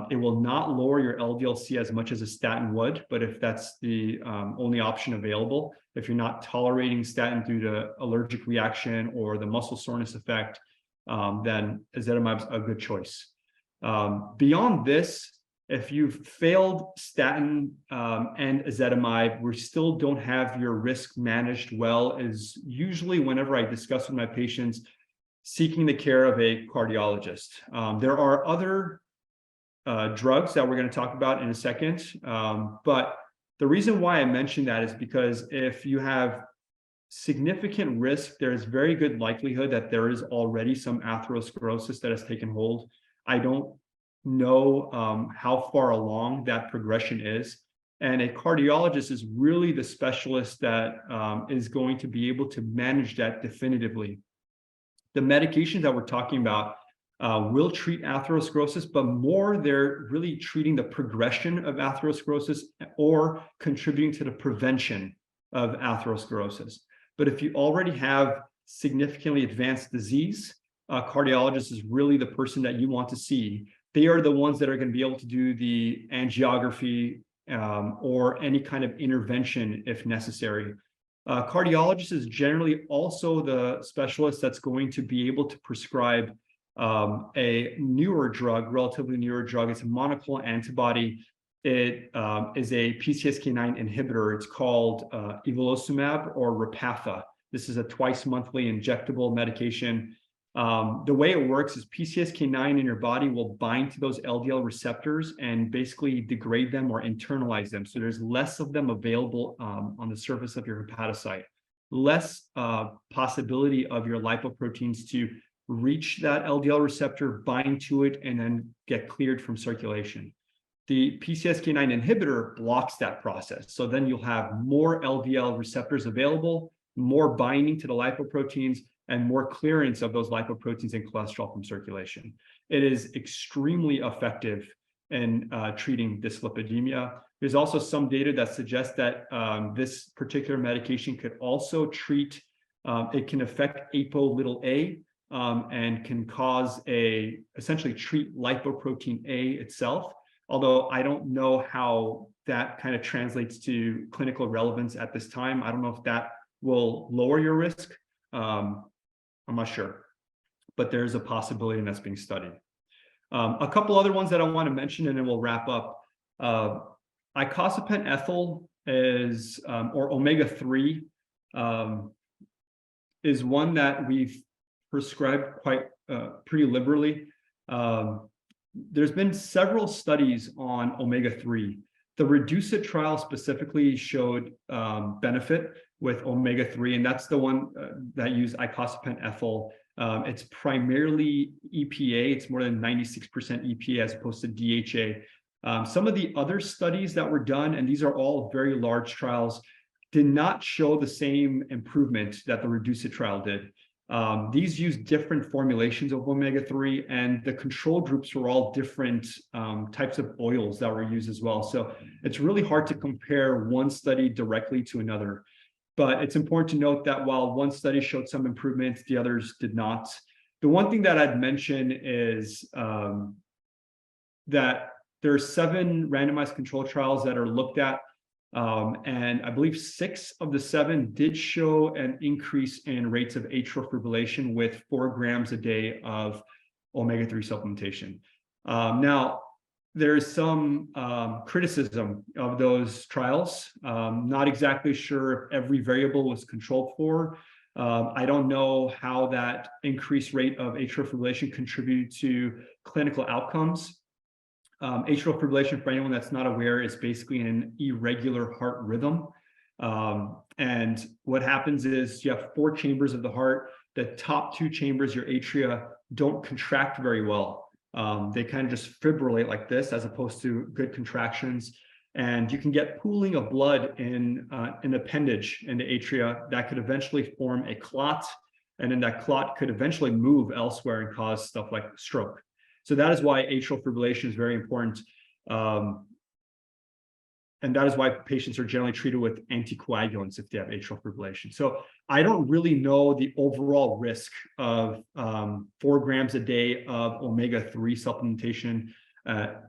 It will not lower your LDL-C as much as a statin would, but if that's the only option available, if you're not tolerating statin due to allergic reaction or the muscle soreness effect, then ezetimibe is a good choice. Beyond this, if you've failed statin and ezetimibe, we still don't have your risk managed well, is usually whenever I discuss with my patients seeking the care of a cardiologist. There are other drugs that we're going to talk about in a second. But the reason why I mention that is because if you have significant risk, there is very good likelihood that there is already some atherosclerosis that has taken hold. I don't know how far along that progression is. And a cardiologist is really the specialist that is going to be able to manage that definitively. The medications that we're talking about will treat atherosclerosis, but more they're really treating the progression of atherosclerosis or contributing to the prevention of atherosclerosis. But if you already have significantly advanced disease, a cardiologist is really the person that you want to see. They are the ones that are going to be able to do the angiography or any kind of intervention if necessary. Cardiologist is generally also the specialist that's going to be able to prescribe a newer drug, relatively newer drug. It's a monoclonal antibody. It is a PCSK9 inhibitor. It's called evolocumab or Repatha. This is a twice monthly injectable medication. The way it works is PCSK9 in your body will bind to those LDL receptors and basically degrade them or internalize them. So there's less of them available on the surface of your hepatocyte, less possibility of your lipoproteins to reach that LDL receptor, bind to it, and then get cleared from circulation. The PCSK9 inhibitor blocks that process. So then you'll have more LDL receptors available, more binding to the lipoproteins, and more clearance of those lipoproteins and cholesterol from circulation. It is extremely effective in treating dyslipidemia. There's also some data that suggests that this particular medication could also treat, it can affect ApoA, and can cause essentially treat lipoprotein A itself. Although I don't know how that kind of translates to clinical relevance at this time. I don't know if that will lower your risk. I'm not sure, but there's a possibility, and that's being studied. A couple other ones that I want to mention, and then we'll wrap up. Icosapent ethyl is, or omega-3, is one that we've prescribed quite pretty liberally. There's been several studies on omega-3. The REDUCE-IT trial specifically showed benefit with omega-3, and that's the one that used icosapent ethyl. It's primarily EPA. It's more than 96% EPA as opposed to DHA. Some of the other studies that were done, and these are all very large trials, did not show the same improvement that the REDUCE-IT trial did. These use different formulations of omega-3, and the control groups were all different types of oils that were used as well. So it's really hard to compare one study directly to another. But it's important to note that while one study showed some improvement, the others did not. The one thing that I'd mention is that there are 7 randomized control trials that are looked at. And I believe 6 of the 7 did show an increase in rates of atrial fibrillation with 4 grams a day of omega-3 supplementation. Now, there is some criticism of those trials. Not exactly sure if every variable was controlled for. I don't know how that increased rate of atrial fibrillation contributed to clinical outcomes. Atrial fibrillation, for anyone that's not aware, is basically an irregular heart rhythm. And what happens is you have 4 chambers of the heart. The top 2 chambers, your atria, don't contract very well. They kind of just fibrillate like this, as opposed to good contractions. And you can get pooling of blood in an appendage in the atria that could eventually form a clot. And then that clot could eventually move elsewhere and cause stuff like stroke. So that is why atrial fibrillation is very important. And that is why patients are generally treated with anticoagulants if they have atrial fibrillation. So I don't really know the overall risk of 4 grams a day of omega-3 supplementation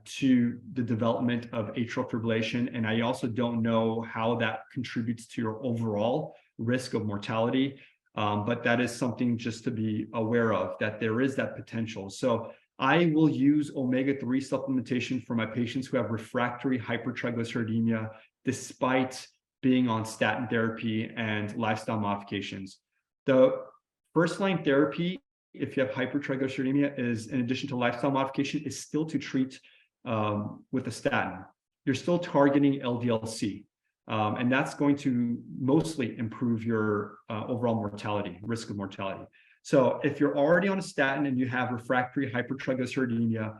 to the development of atrial fibrillation. And I also don't know how that contributes to your overall risk of mortality. But that is something just to be aware of, that there is that potential. So I will use omega-3 supplementation for my patients who have refractory hypertriglyceridemia, despite being on statin therapy and lifestyle modifications. The first-line therapy, if you have hypertriglyceridemia, is, in addition to lifestyle modification, is still to treat with a statin. You're still targeting LDL-C, and that's going to mostly improve your overall mortality, risk of mortality. So if you're already on a statin and you have refractory hypertriglyceridemia,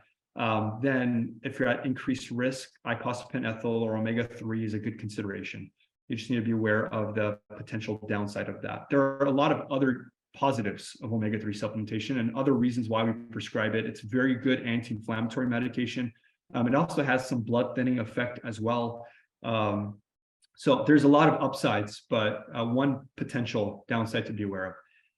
then if you're at increased risk, icosapent ethyl or omega-3 is a good consideration. You just need to be aware of the potential downside of that. There are a lot of other positives of omega-3 supplementation and other reasons why we prescribe it. It's very good anti-inflammatory medication. It also has some blood thinning effect as well. So there's a lot of upsides, but one potential downside to be aware of.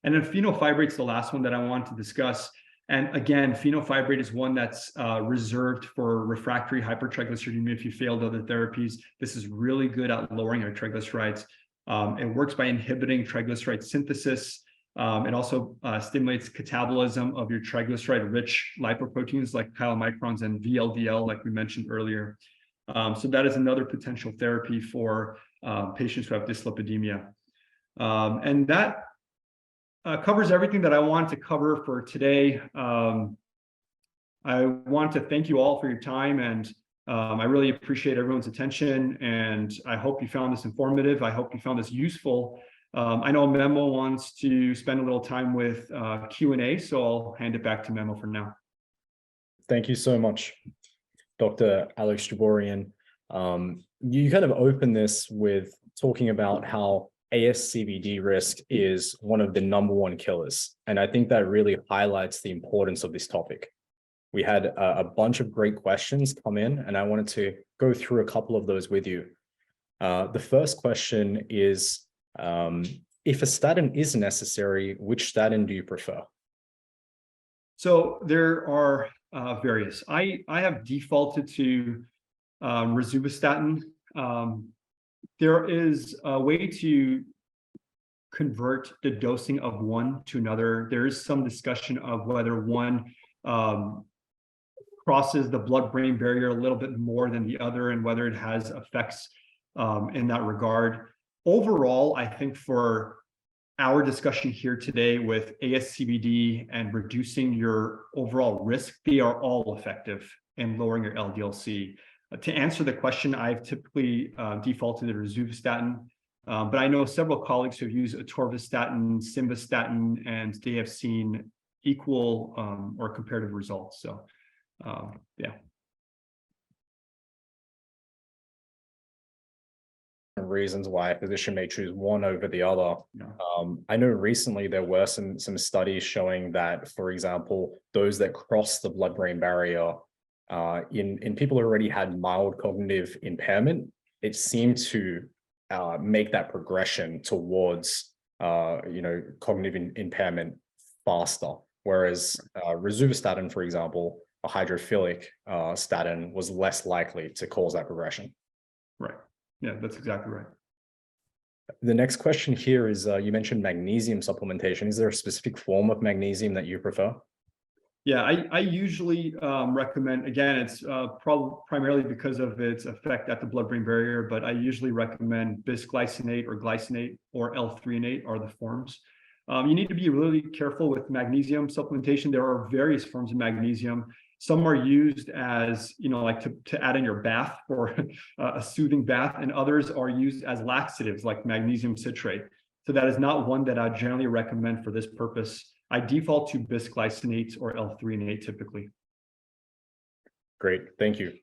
And then fenofibrate is the last one that I want to discuss. And again, fenofibrate is one that's reserved for refractory hypertriglyceridemia if you failed other therapies. This is really good at lowering your triglycerides. It works by inhibiting triglyceride synthesis. It also stimulates catabolism of your triglyceride-rich lipoproteins like chylomicrons and VLDL, like we mentioned earlier. So that is another potential therapy for patients who have dyslipidemia. And that covers everything that I want to cover for today. I want to thank you all for your time, and I really appreciate everyone's attention, and I hope you found this informative. I hope you found this useful. I know Memo wants to spend a little time with Q&A, so I'll hand it back to Memo for now. Thank you so much, Dr. Alex Jabourian. You kind of opened this with talking about how ASCVD risk is one of the #1 killers. And I think that really highlights the importance of this topic. We had a bunch of great questions come in, and I wanted to go through a couple of those with you. The first question is, if a statin is necessary, which statin do you prefer? So there are various. I have defaulted to rosuvastatin. There is a way to convert the dosing of one to another. There is some discussion of whether one crosses the blood-brain barrier a little bit more than the other, and whether it has effects in that regard. Overall, I think for our discussion here today with ASCVD and reducing your overall risk, they are all effective in lowering your LDL-C. To answer the question, I've typically defaulted to rosuvastatin, but I know several colleagues who have used atorvastatin, simvastatin, and they have seen equal or comparative results. So, yeah. Reasons why a physician may choose one over the other. I know recently there were some studies showing that, for example, those that cross the blood-brain barrier in people who already had mild cognitive impairment, it seemed to make that progression towards cognitive impairment faster. Whereas rosuvastatin, for example, a hydrophilic statin, was less likely to cause that progression. Right. Yeah, that's exactly right. The next question here is, you mentioned magnesium supplementation. Is there a specific form of magnesium that you prefer? Yeah, I usually recommend, again, it's primarily because of its effect at the blood-brain barrier, but I usually recommend bisglycinate or glycinate, or L-threonate are the forms. You need to be really careful with magnesium supplementation. There are various forms of magnesium. Some are used as, like to add in your bath for a soothing bath, and others are used as laxatives like magnesium citrate. So that is not one that I generally recommend for this purpose. I default to bisglycinate or L-threonate typically. Great, thank you.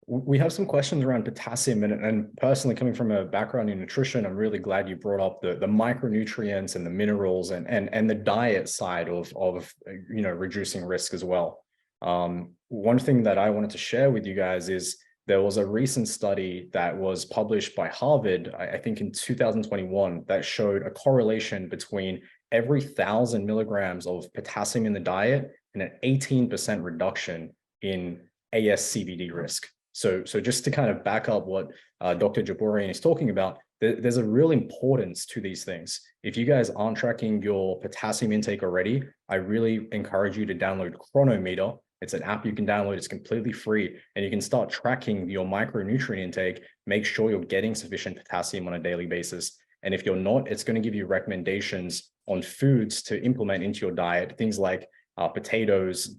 We have some questions around potassium, and personally, coming from a background in nutrition, I'm really glad you brought up the micronutrients and the minerals and the diet side of reducing risk as well. One thing that I wanted to share with you guys is there was a recent study that was published by Harvard, I think in 2021, that showed a correlation between every 1,000 milligrams of potassium in the diet and an 18% reduction in ASCVD risk. So just to kind of back up what Dr. Jabourian is talking about, there's a real importance to these things. If you guys aren't tracking your potassium intake already, I really encourage you to download Chronometer. It's an app you can download. It's completely free, and you can start tracking your micronutrient intake. Make sure you're getting sufficient potassium on a daily basis. And if you're not, it's going to give you recommendations on foods to implement into your diet, things like potatoes,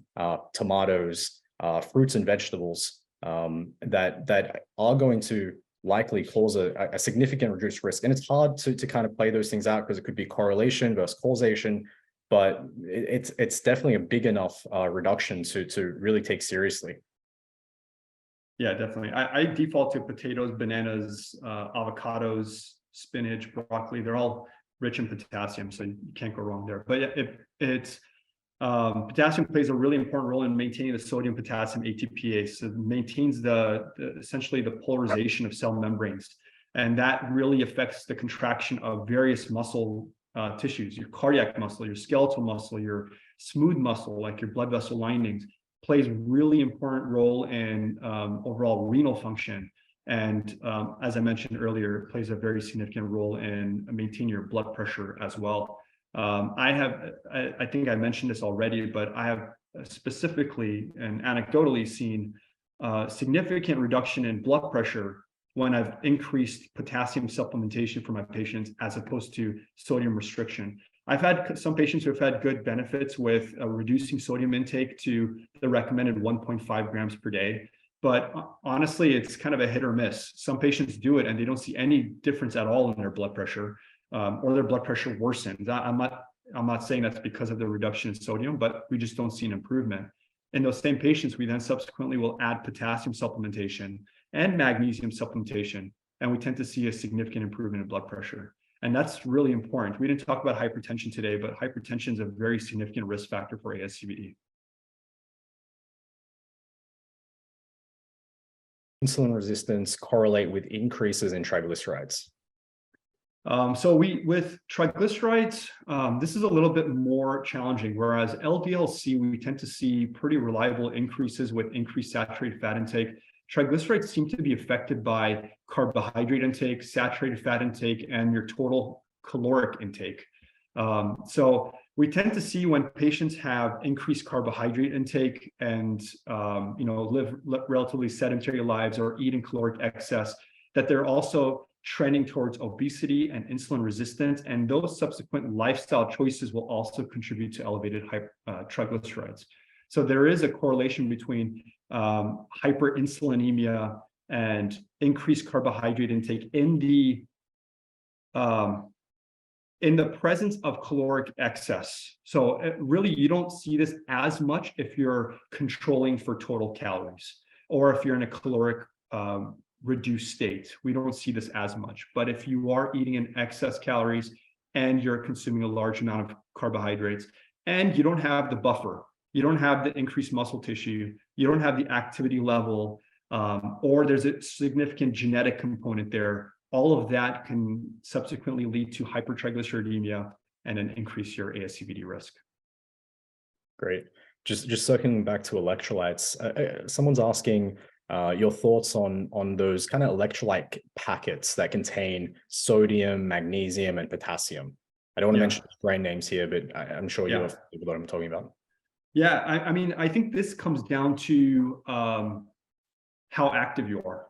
tomatoes, fruits and vegetables that are going to likely cause a significant reduced risk. And it's hard to kind of play those things out because it could be correlation versus causation, but it's definitely a big enough reduction to really take seriously. Yeah, definitely. I default to potatoes, bananas, avocados, spinach, broccoli. They're all rich in potassium, so you can't go wrong there. But potassium plays a really important role in maintaining the sodium-potassium ATPase. So it maintains essentially the polarization of cell membranes, and that really affects the contraction of various muscle tissues. Your cardiac muscle, your skeletal muscle, your smooth muscle, like your blood vessel linings, plays really important role in overall renal function. And as I mentioned earlier, it plays a very significant role in maintaining your blood pressure as well. I think I mentioned this already, but I have specifically and anecdotally seen significant reduction in blood pressure when I've increased potassium supplementation for my patients as opposed to sodium restriction. I've had some patients who have had good benefits with reducing sodium intake to the recommended 1.5 grams per day. But honestly, it's kind of a hit or miss. Some patients do it and they don't see any difference at all in their blood pressure, or their blood pressure worsens. I'm not saying that's because of the reduction in sodium, but we just don't see an improvement. In those same patients, we then subsequently will add potassium supplementation and magnesium supplementation, and we tend to see a significant improvement in blood pressure. And that's really important. We didn't talk about hypertension today, but hypertension is a very significant risk factor for ASCVD. Insulin resistance correlate with increases in triglycerides? So with triglycerides, this is a little bit more challenging, whereas LDL-C, we tend to see pretty reliable increases with increased saturated fat intake. Triglycerides seem to be affected by carbohydrate intake, saturated fat intake, and your total caloric intake. So we tend to see when patients have increased carbohydrate intake and live relatively sedentary lives or eat in caloric excess, that they're also trending towards obesity and insulin resistance, and those subsequent lifestyle choices will also contribute to elevated triglycerides. So there is a correlation between hyperinsulinemia and increased carbohydrate intake in the presence of caloric excess. So really, you don't see this as much if you're controlling for total calories or if you're in a caloric reduced state. We don't see this as much. But if you are eating in excess calories and you're consuming a large amount of carbohydrates and you don't have the buffer, you don't have the increased muscle tissue, you don't have the activity level, or there's a significant genetic component there, all of that can subsequently lead to hypertriglyceridemia and then increase your ASCVD risk. Great. Just circling back to electrolytes, someone's asking your thoughts on those kind of electrolyte packets that contain sodium, magnesium, and potassium. I don't want to mention brand names here, but I'm sure you know what I'm talking about. Yeah, I mean, I think this comes down to how active you are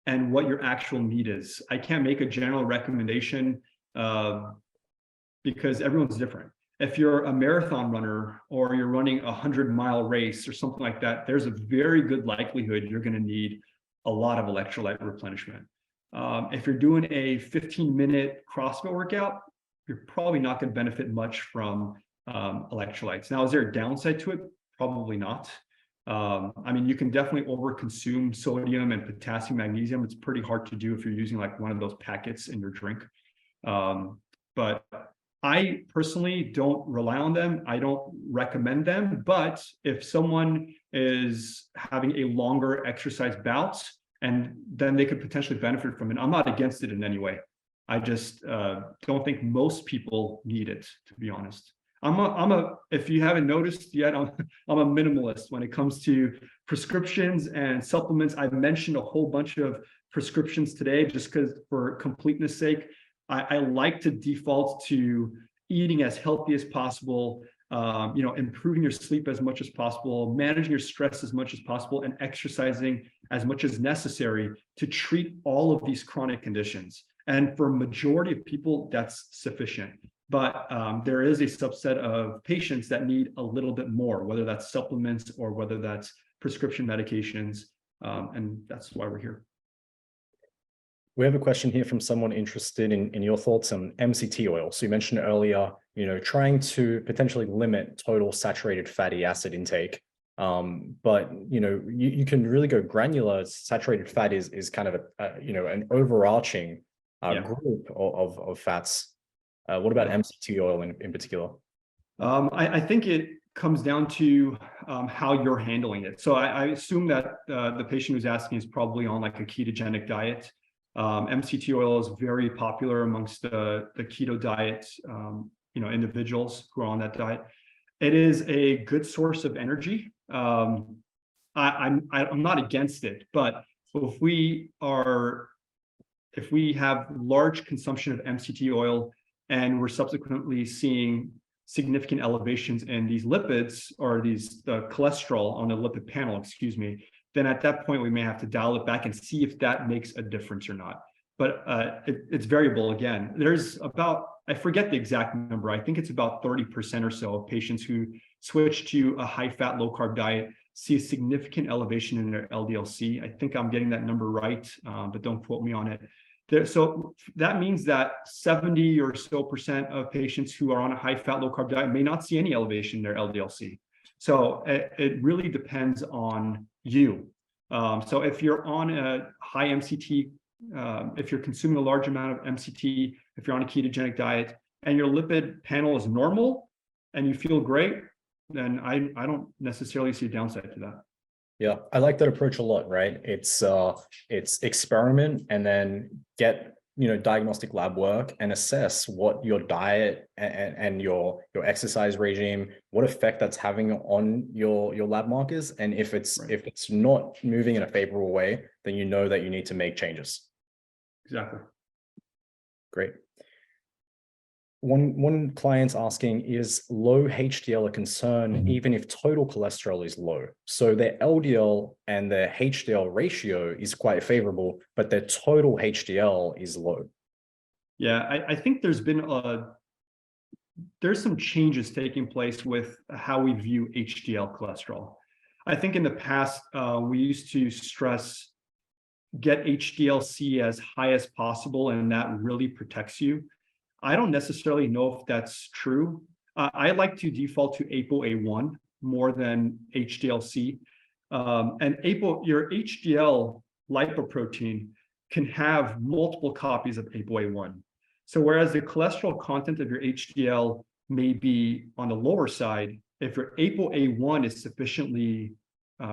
and what your actual need is. I can't make a general recommendation because everyone's different. If you're a marathon runner or you're running a 100-mile race or something like that, there's a very good likelihood you're going to need a lot of electrolyte replenishment. If you're doing a 15-minute CrossFit workout, you're probably not going to benefit much from electrolytes. Now, is there a downside to it? Probably not. I mean, you can definitely overconsume sodium and potassium, magnesium. It's pretty hard to do if you're using like one of those packets in your drink. But I personally don't rely on them. I don't recommend them. But if someone is having a longer exercise bout, and then they could potentially benefit from it, I'm not against it in any way. I just don't think most people need it, to be honest. If you haven't noticed yet, I'm a minimalist when it comes to prescriptions and supplements. I've mentioned a whole bunch of prescriptions today just because, for completeness sake, I like to default to eating as healthy as possible, improving your sleep as much as possible, managing your stress as much as possible, and exercising as much as necessary to treat all of these chronic conditions. And for a majority of people, that's sufficient. But there is a subset of patients that need a little bit more, whether that's supplements or whether that's prescription medications. And that's why we're here. We have a question here from someone interested in your thoughts on MCT oil. So you mentioned earlier, trying to potentially limit total saturated fatty acid intake. But you can really go granular. Saturated fat is kind of an overarching group of fats. What about MCT oil in particular? I think it comes down to how you're handling it. So I assume that the patient who's asking is probably on like a ketogenic diet. MCT oil is very popular amongst the keto diet, individuals who are on that diet. It is a good source of energy. I'm not against it, but if we have large consumption of MCT oil and we're subsequently seeing significant elevations in these lipids or the cholesterol on the lipid panel, excuse me, then at that point we may have to dial it back and see if that makes a difference or not. But it's variable again. There's about, I forget the exact number, I think it's about 30% or so of patients who switch to a high-fat, low-carb diet see a significant elevation in their LDL-C. I think I'm getting that number right, but don't quote me on it. So that means that 70 or so percent of patients who are on a high-fat, low-carb diet may not see any elevation in their LDL-C. So it really depends on you. So if you're on a high MCT, if you're consuming a large amount of MCT, if you're on a ketogenic diet and your lipid panel is normal and you feel great, then I don't necessarily see a downside to that. Yeah, I like that approach a lot, right? It's experiment and then get, diagnostic lab work and assess what your diet and your exercise regime, what effect that's having on your lab markers. And if it's not moving in a favorable way, then you know that you need to make changes. Exactly. Great. One client's asking, is low HDL a concern even if total cholesterol is low? So their LDL and their HDL ratio is quite favorable, but their total HDL is low. Yeah, I think there's some changes taking place with how we view HDL cholesterol. I think in the past, we used to stress get HDL-C as high as possible, and that really protects you. I don't necessarily know if that's true. I like to default to ApoA1 more than HDL-C. And your HDL lipoprotein can have multiple copies of ApoA1. So whereas the cholesterol content of your HDL may be on the lower side, if your ApoA1 is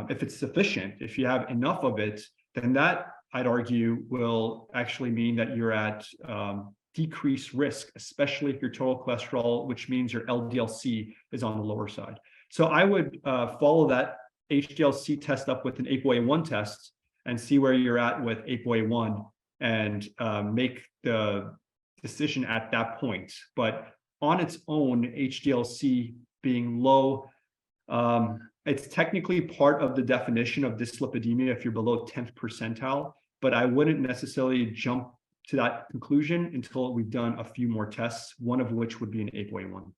if it's sufficient, if you have enough of it, then that, I'd argue, will actually mean that you're at decreased risk, especially if your total cholesterol, which means your LDL-C, is on the lower side. So I would follow that HDL-C test up with an ApoA1 test and see where you're at with ApoA1 and make the decision at that point. But on its own, HDL-C being low, it's technically part of the definition of dyslipidemia if you're below 10th percentile, but I wouldn't necessarily jump to that conclusion until we've done a few more tests, one of which would be an ApoA1.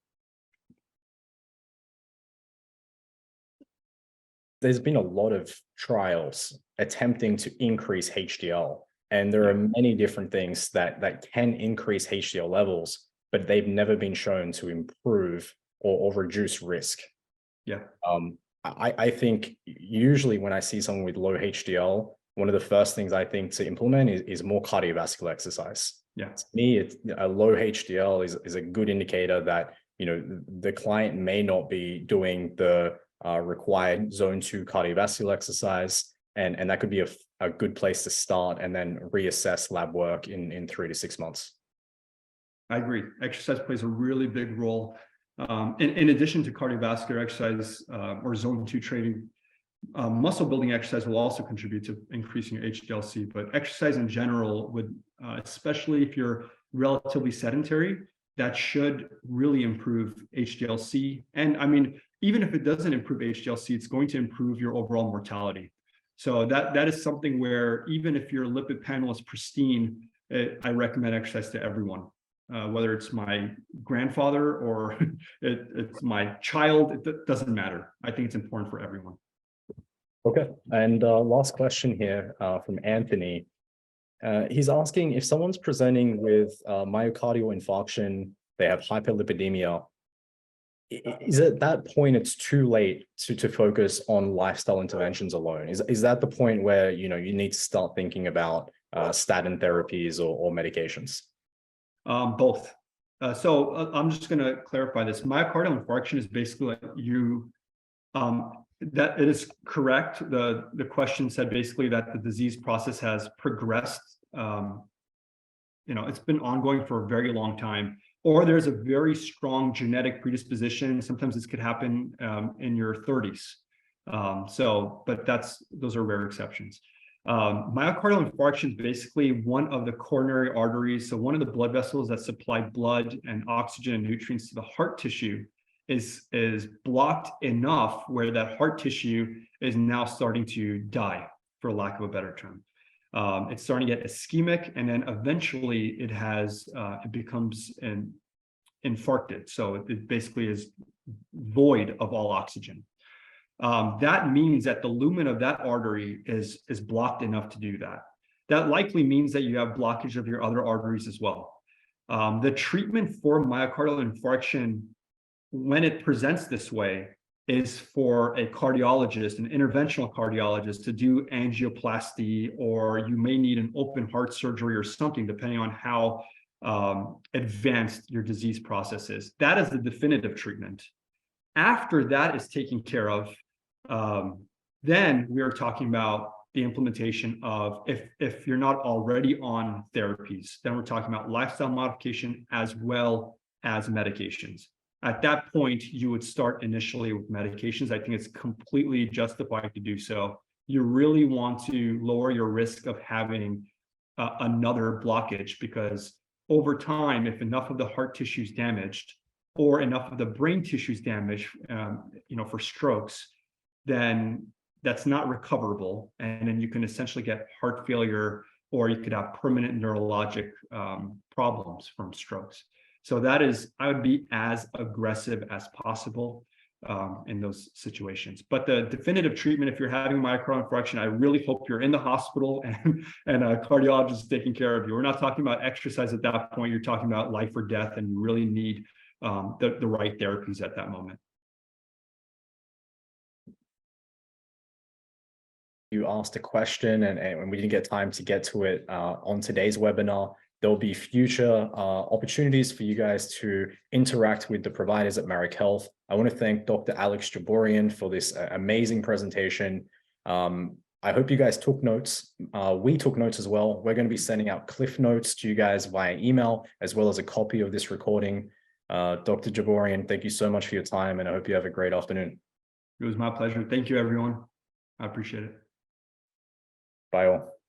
There's been a lot of trials attempting to increase HDL, and there are many different things that can increase HDL levels, but they've never been shown to improve or reduce risk. Yeah. I think usually when I see someone with low HDL, one of the first things I think to implement is more cardiovascular exercise. Yeah. To me, a low HDL is a good indicator that, the client may not be doing the required zone 2 cardiovascular exercise. And that could be a good place to start and then reassess lab work in 3 to 6 months. I agree. Exercise plays a really big role. In addition to cardiovascular exercise or zone 2 training, muscle building exercise will also contribute to increasing your HDL-C, but exercise in general would, especially if you're relatively sedentary, that should really improve HDL-C. And I mean, even if it doesn't improve HDL-C, it's going to improve your overall mortality. So that is something where even if your lipid panel is pristine, I recommend exercise to everyone. Whether it's my grandfather or it's my child, it doesn't matter. I think it's important for everyone. Okay, and last question here from Anthony. He's asking, if someone's presenting with myocardial infarction, they have hyperlipidemia, is at that point it's too late to focus on lifestyle interventions alone? Is that the point where you need to start thinking about statin therapies or medications? Both. So I'm just going to clarify this. Myocardial infarction is basically like that it is correct. The question said basically that the disease process has progressed. It's been ongoing for a very long time, or there's a very strong genetic predisposition. Sometimes this could happen in your 30s. But those are rare exceptions. Myocardial infarction is basically one of the coronary arteries. So one of the blood vessels that supply blood and oxygen and nutrients to the heart tissue is blocked enough where that heart tissue is now starting to die, for lack of a better term. It's starting to get ischemic, and then eventually it becomes infarcted. So it basically is void of all oxygen. That means that the lumen of that artery is blocked enough to do that. That likely means that you have blockage of your other arteries as well. The treatment for myocardial infarction, when it presents this way, is for a cardiologist, an interventional cardiologist, to do angioplasty, or you may need an open heart surgery or something, depending on how advanced your disease process is. That is the definitive treatment. After that is taken care of, then we are talking about the implementation of, if you're not already on therapies, then we're talking about lifestyle modification as well as medications. At that point, you would start initially with medications. I think it's completely justified to do so. You really want to lower your risk of having another blockage, because over time, if enough of the heart tissue is damaged, or enough of the brain tissue is damaged, for strokes, then that's not recoverable. And then you can essentially get heart failure, or you could have permanent neurologic problems from strokes. So I would be as aggressive as possible in those situations. But the definitive treatment, if you're having myocardial infarction, I really hope you're in the hospital and a cardiologist is taking care of you. We're not talking about exercise at that point. You're talking about life or death, and you really need the right therapies at that moment. You asked a question and we didn't get time to get to it on today's webinar. There'll be future opportunities for you guys to interact with the providers at Maric Health. I want to thank Dr. Alex Jabourian for this amazing presentation. I hope you guys took notes. We took notes as well. We're going to be sending out cliff notes to you guys via email, as well as a copy of this recording. Dr. Jabourian, thank you so much for your time, and I hope you have a great afternoon. It was my pleasure. Thank you, everyone. I appreciate it. Bye all.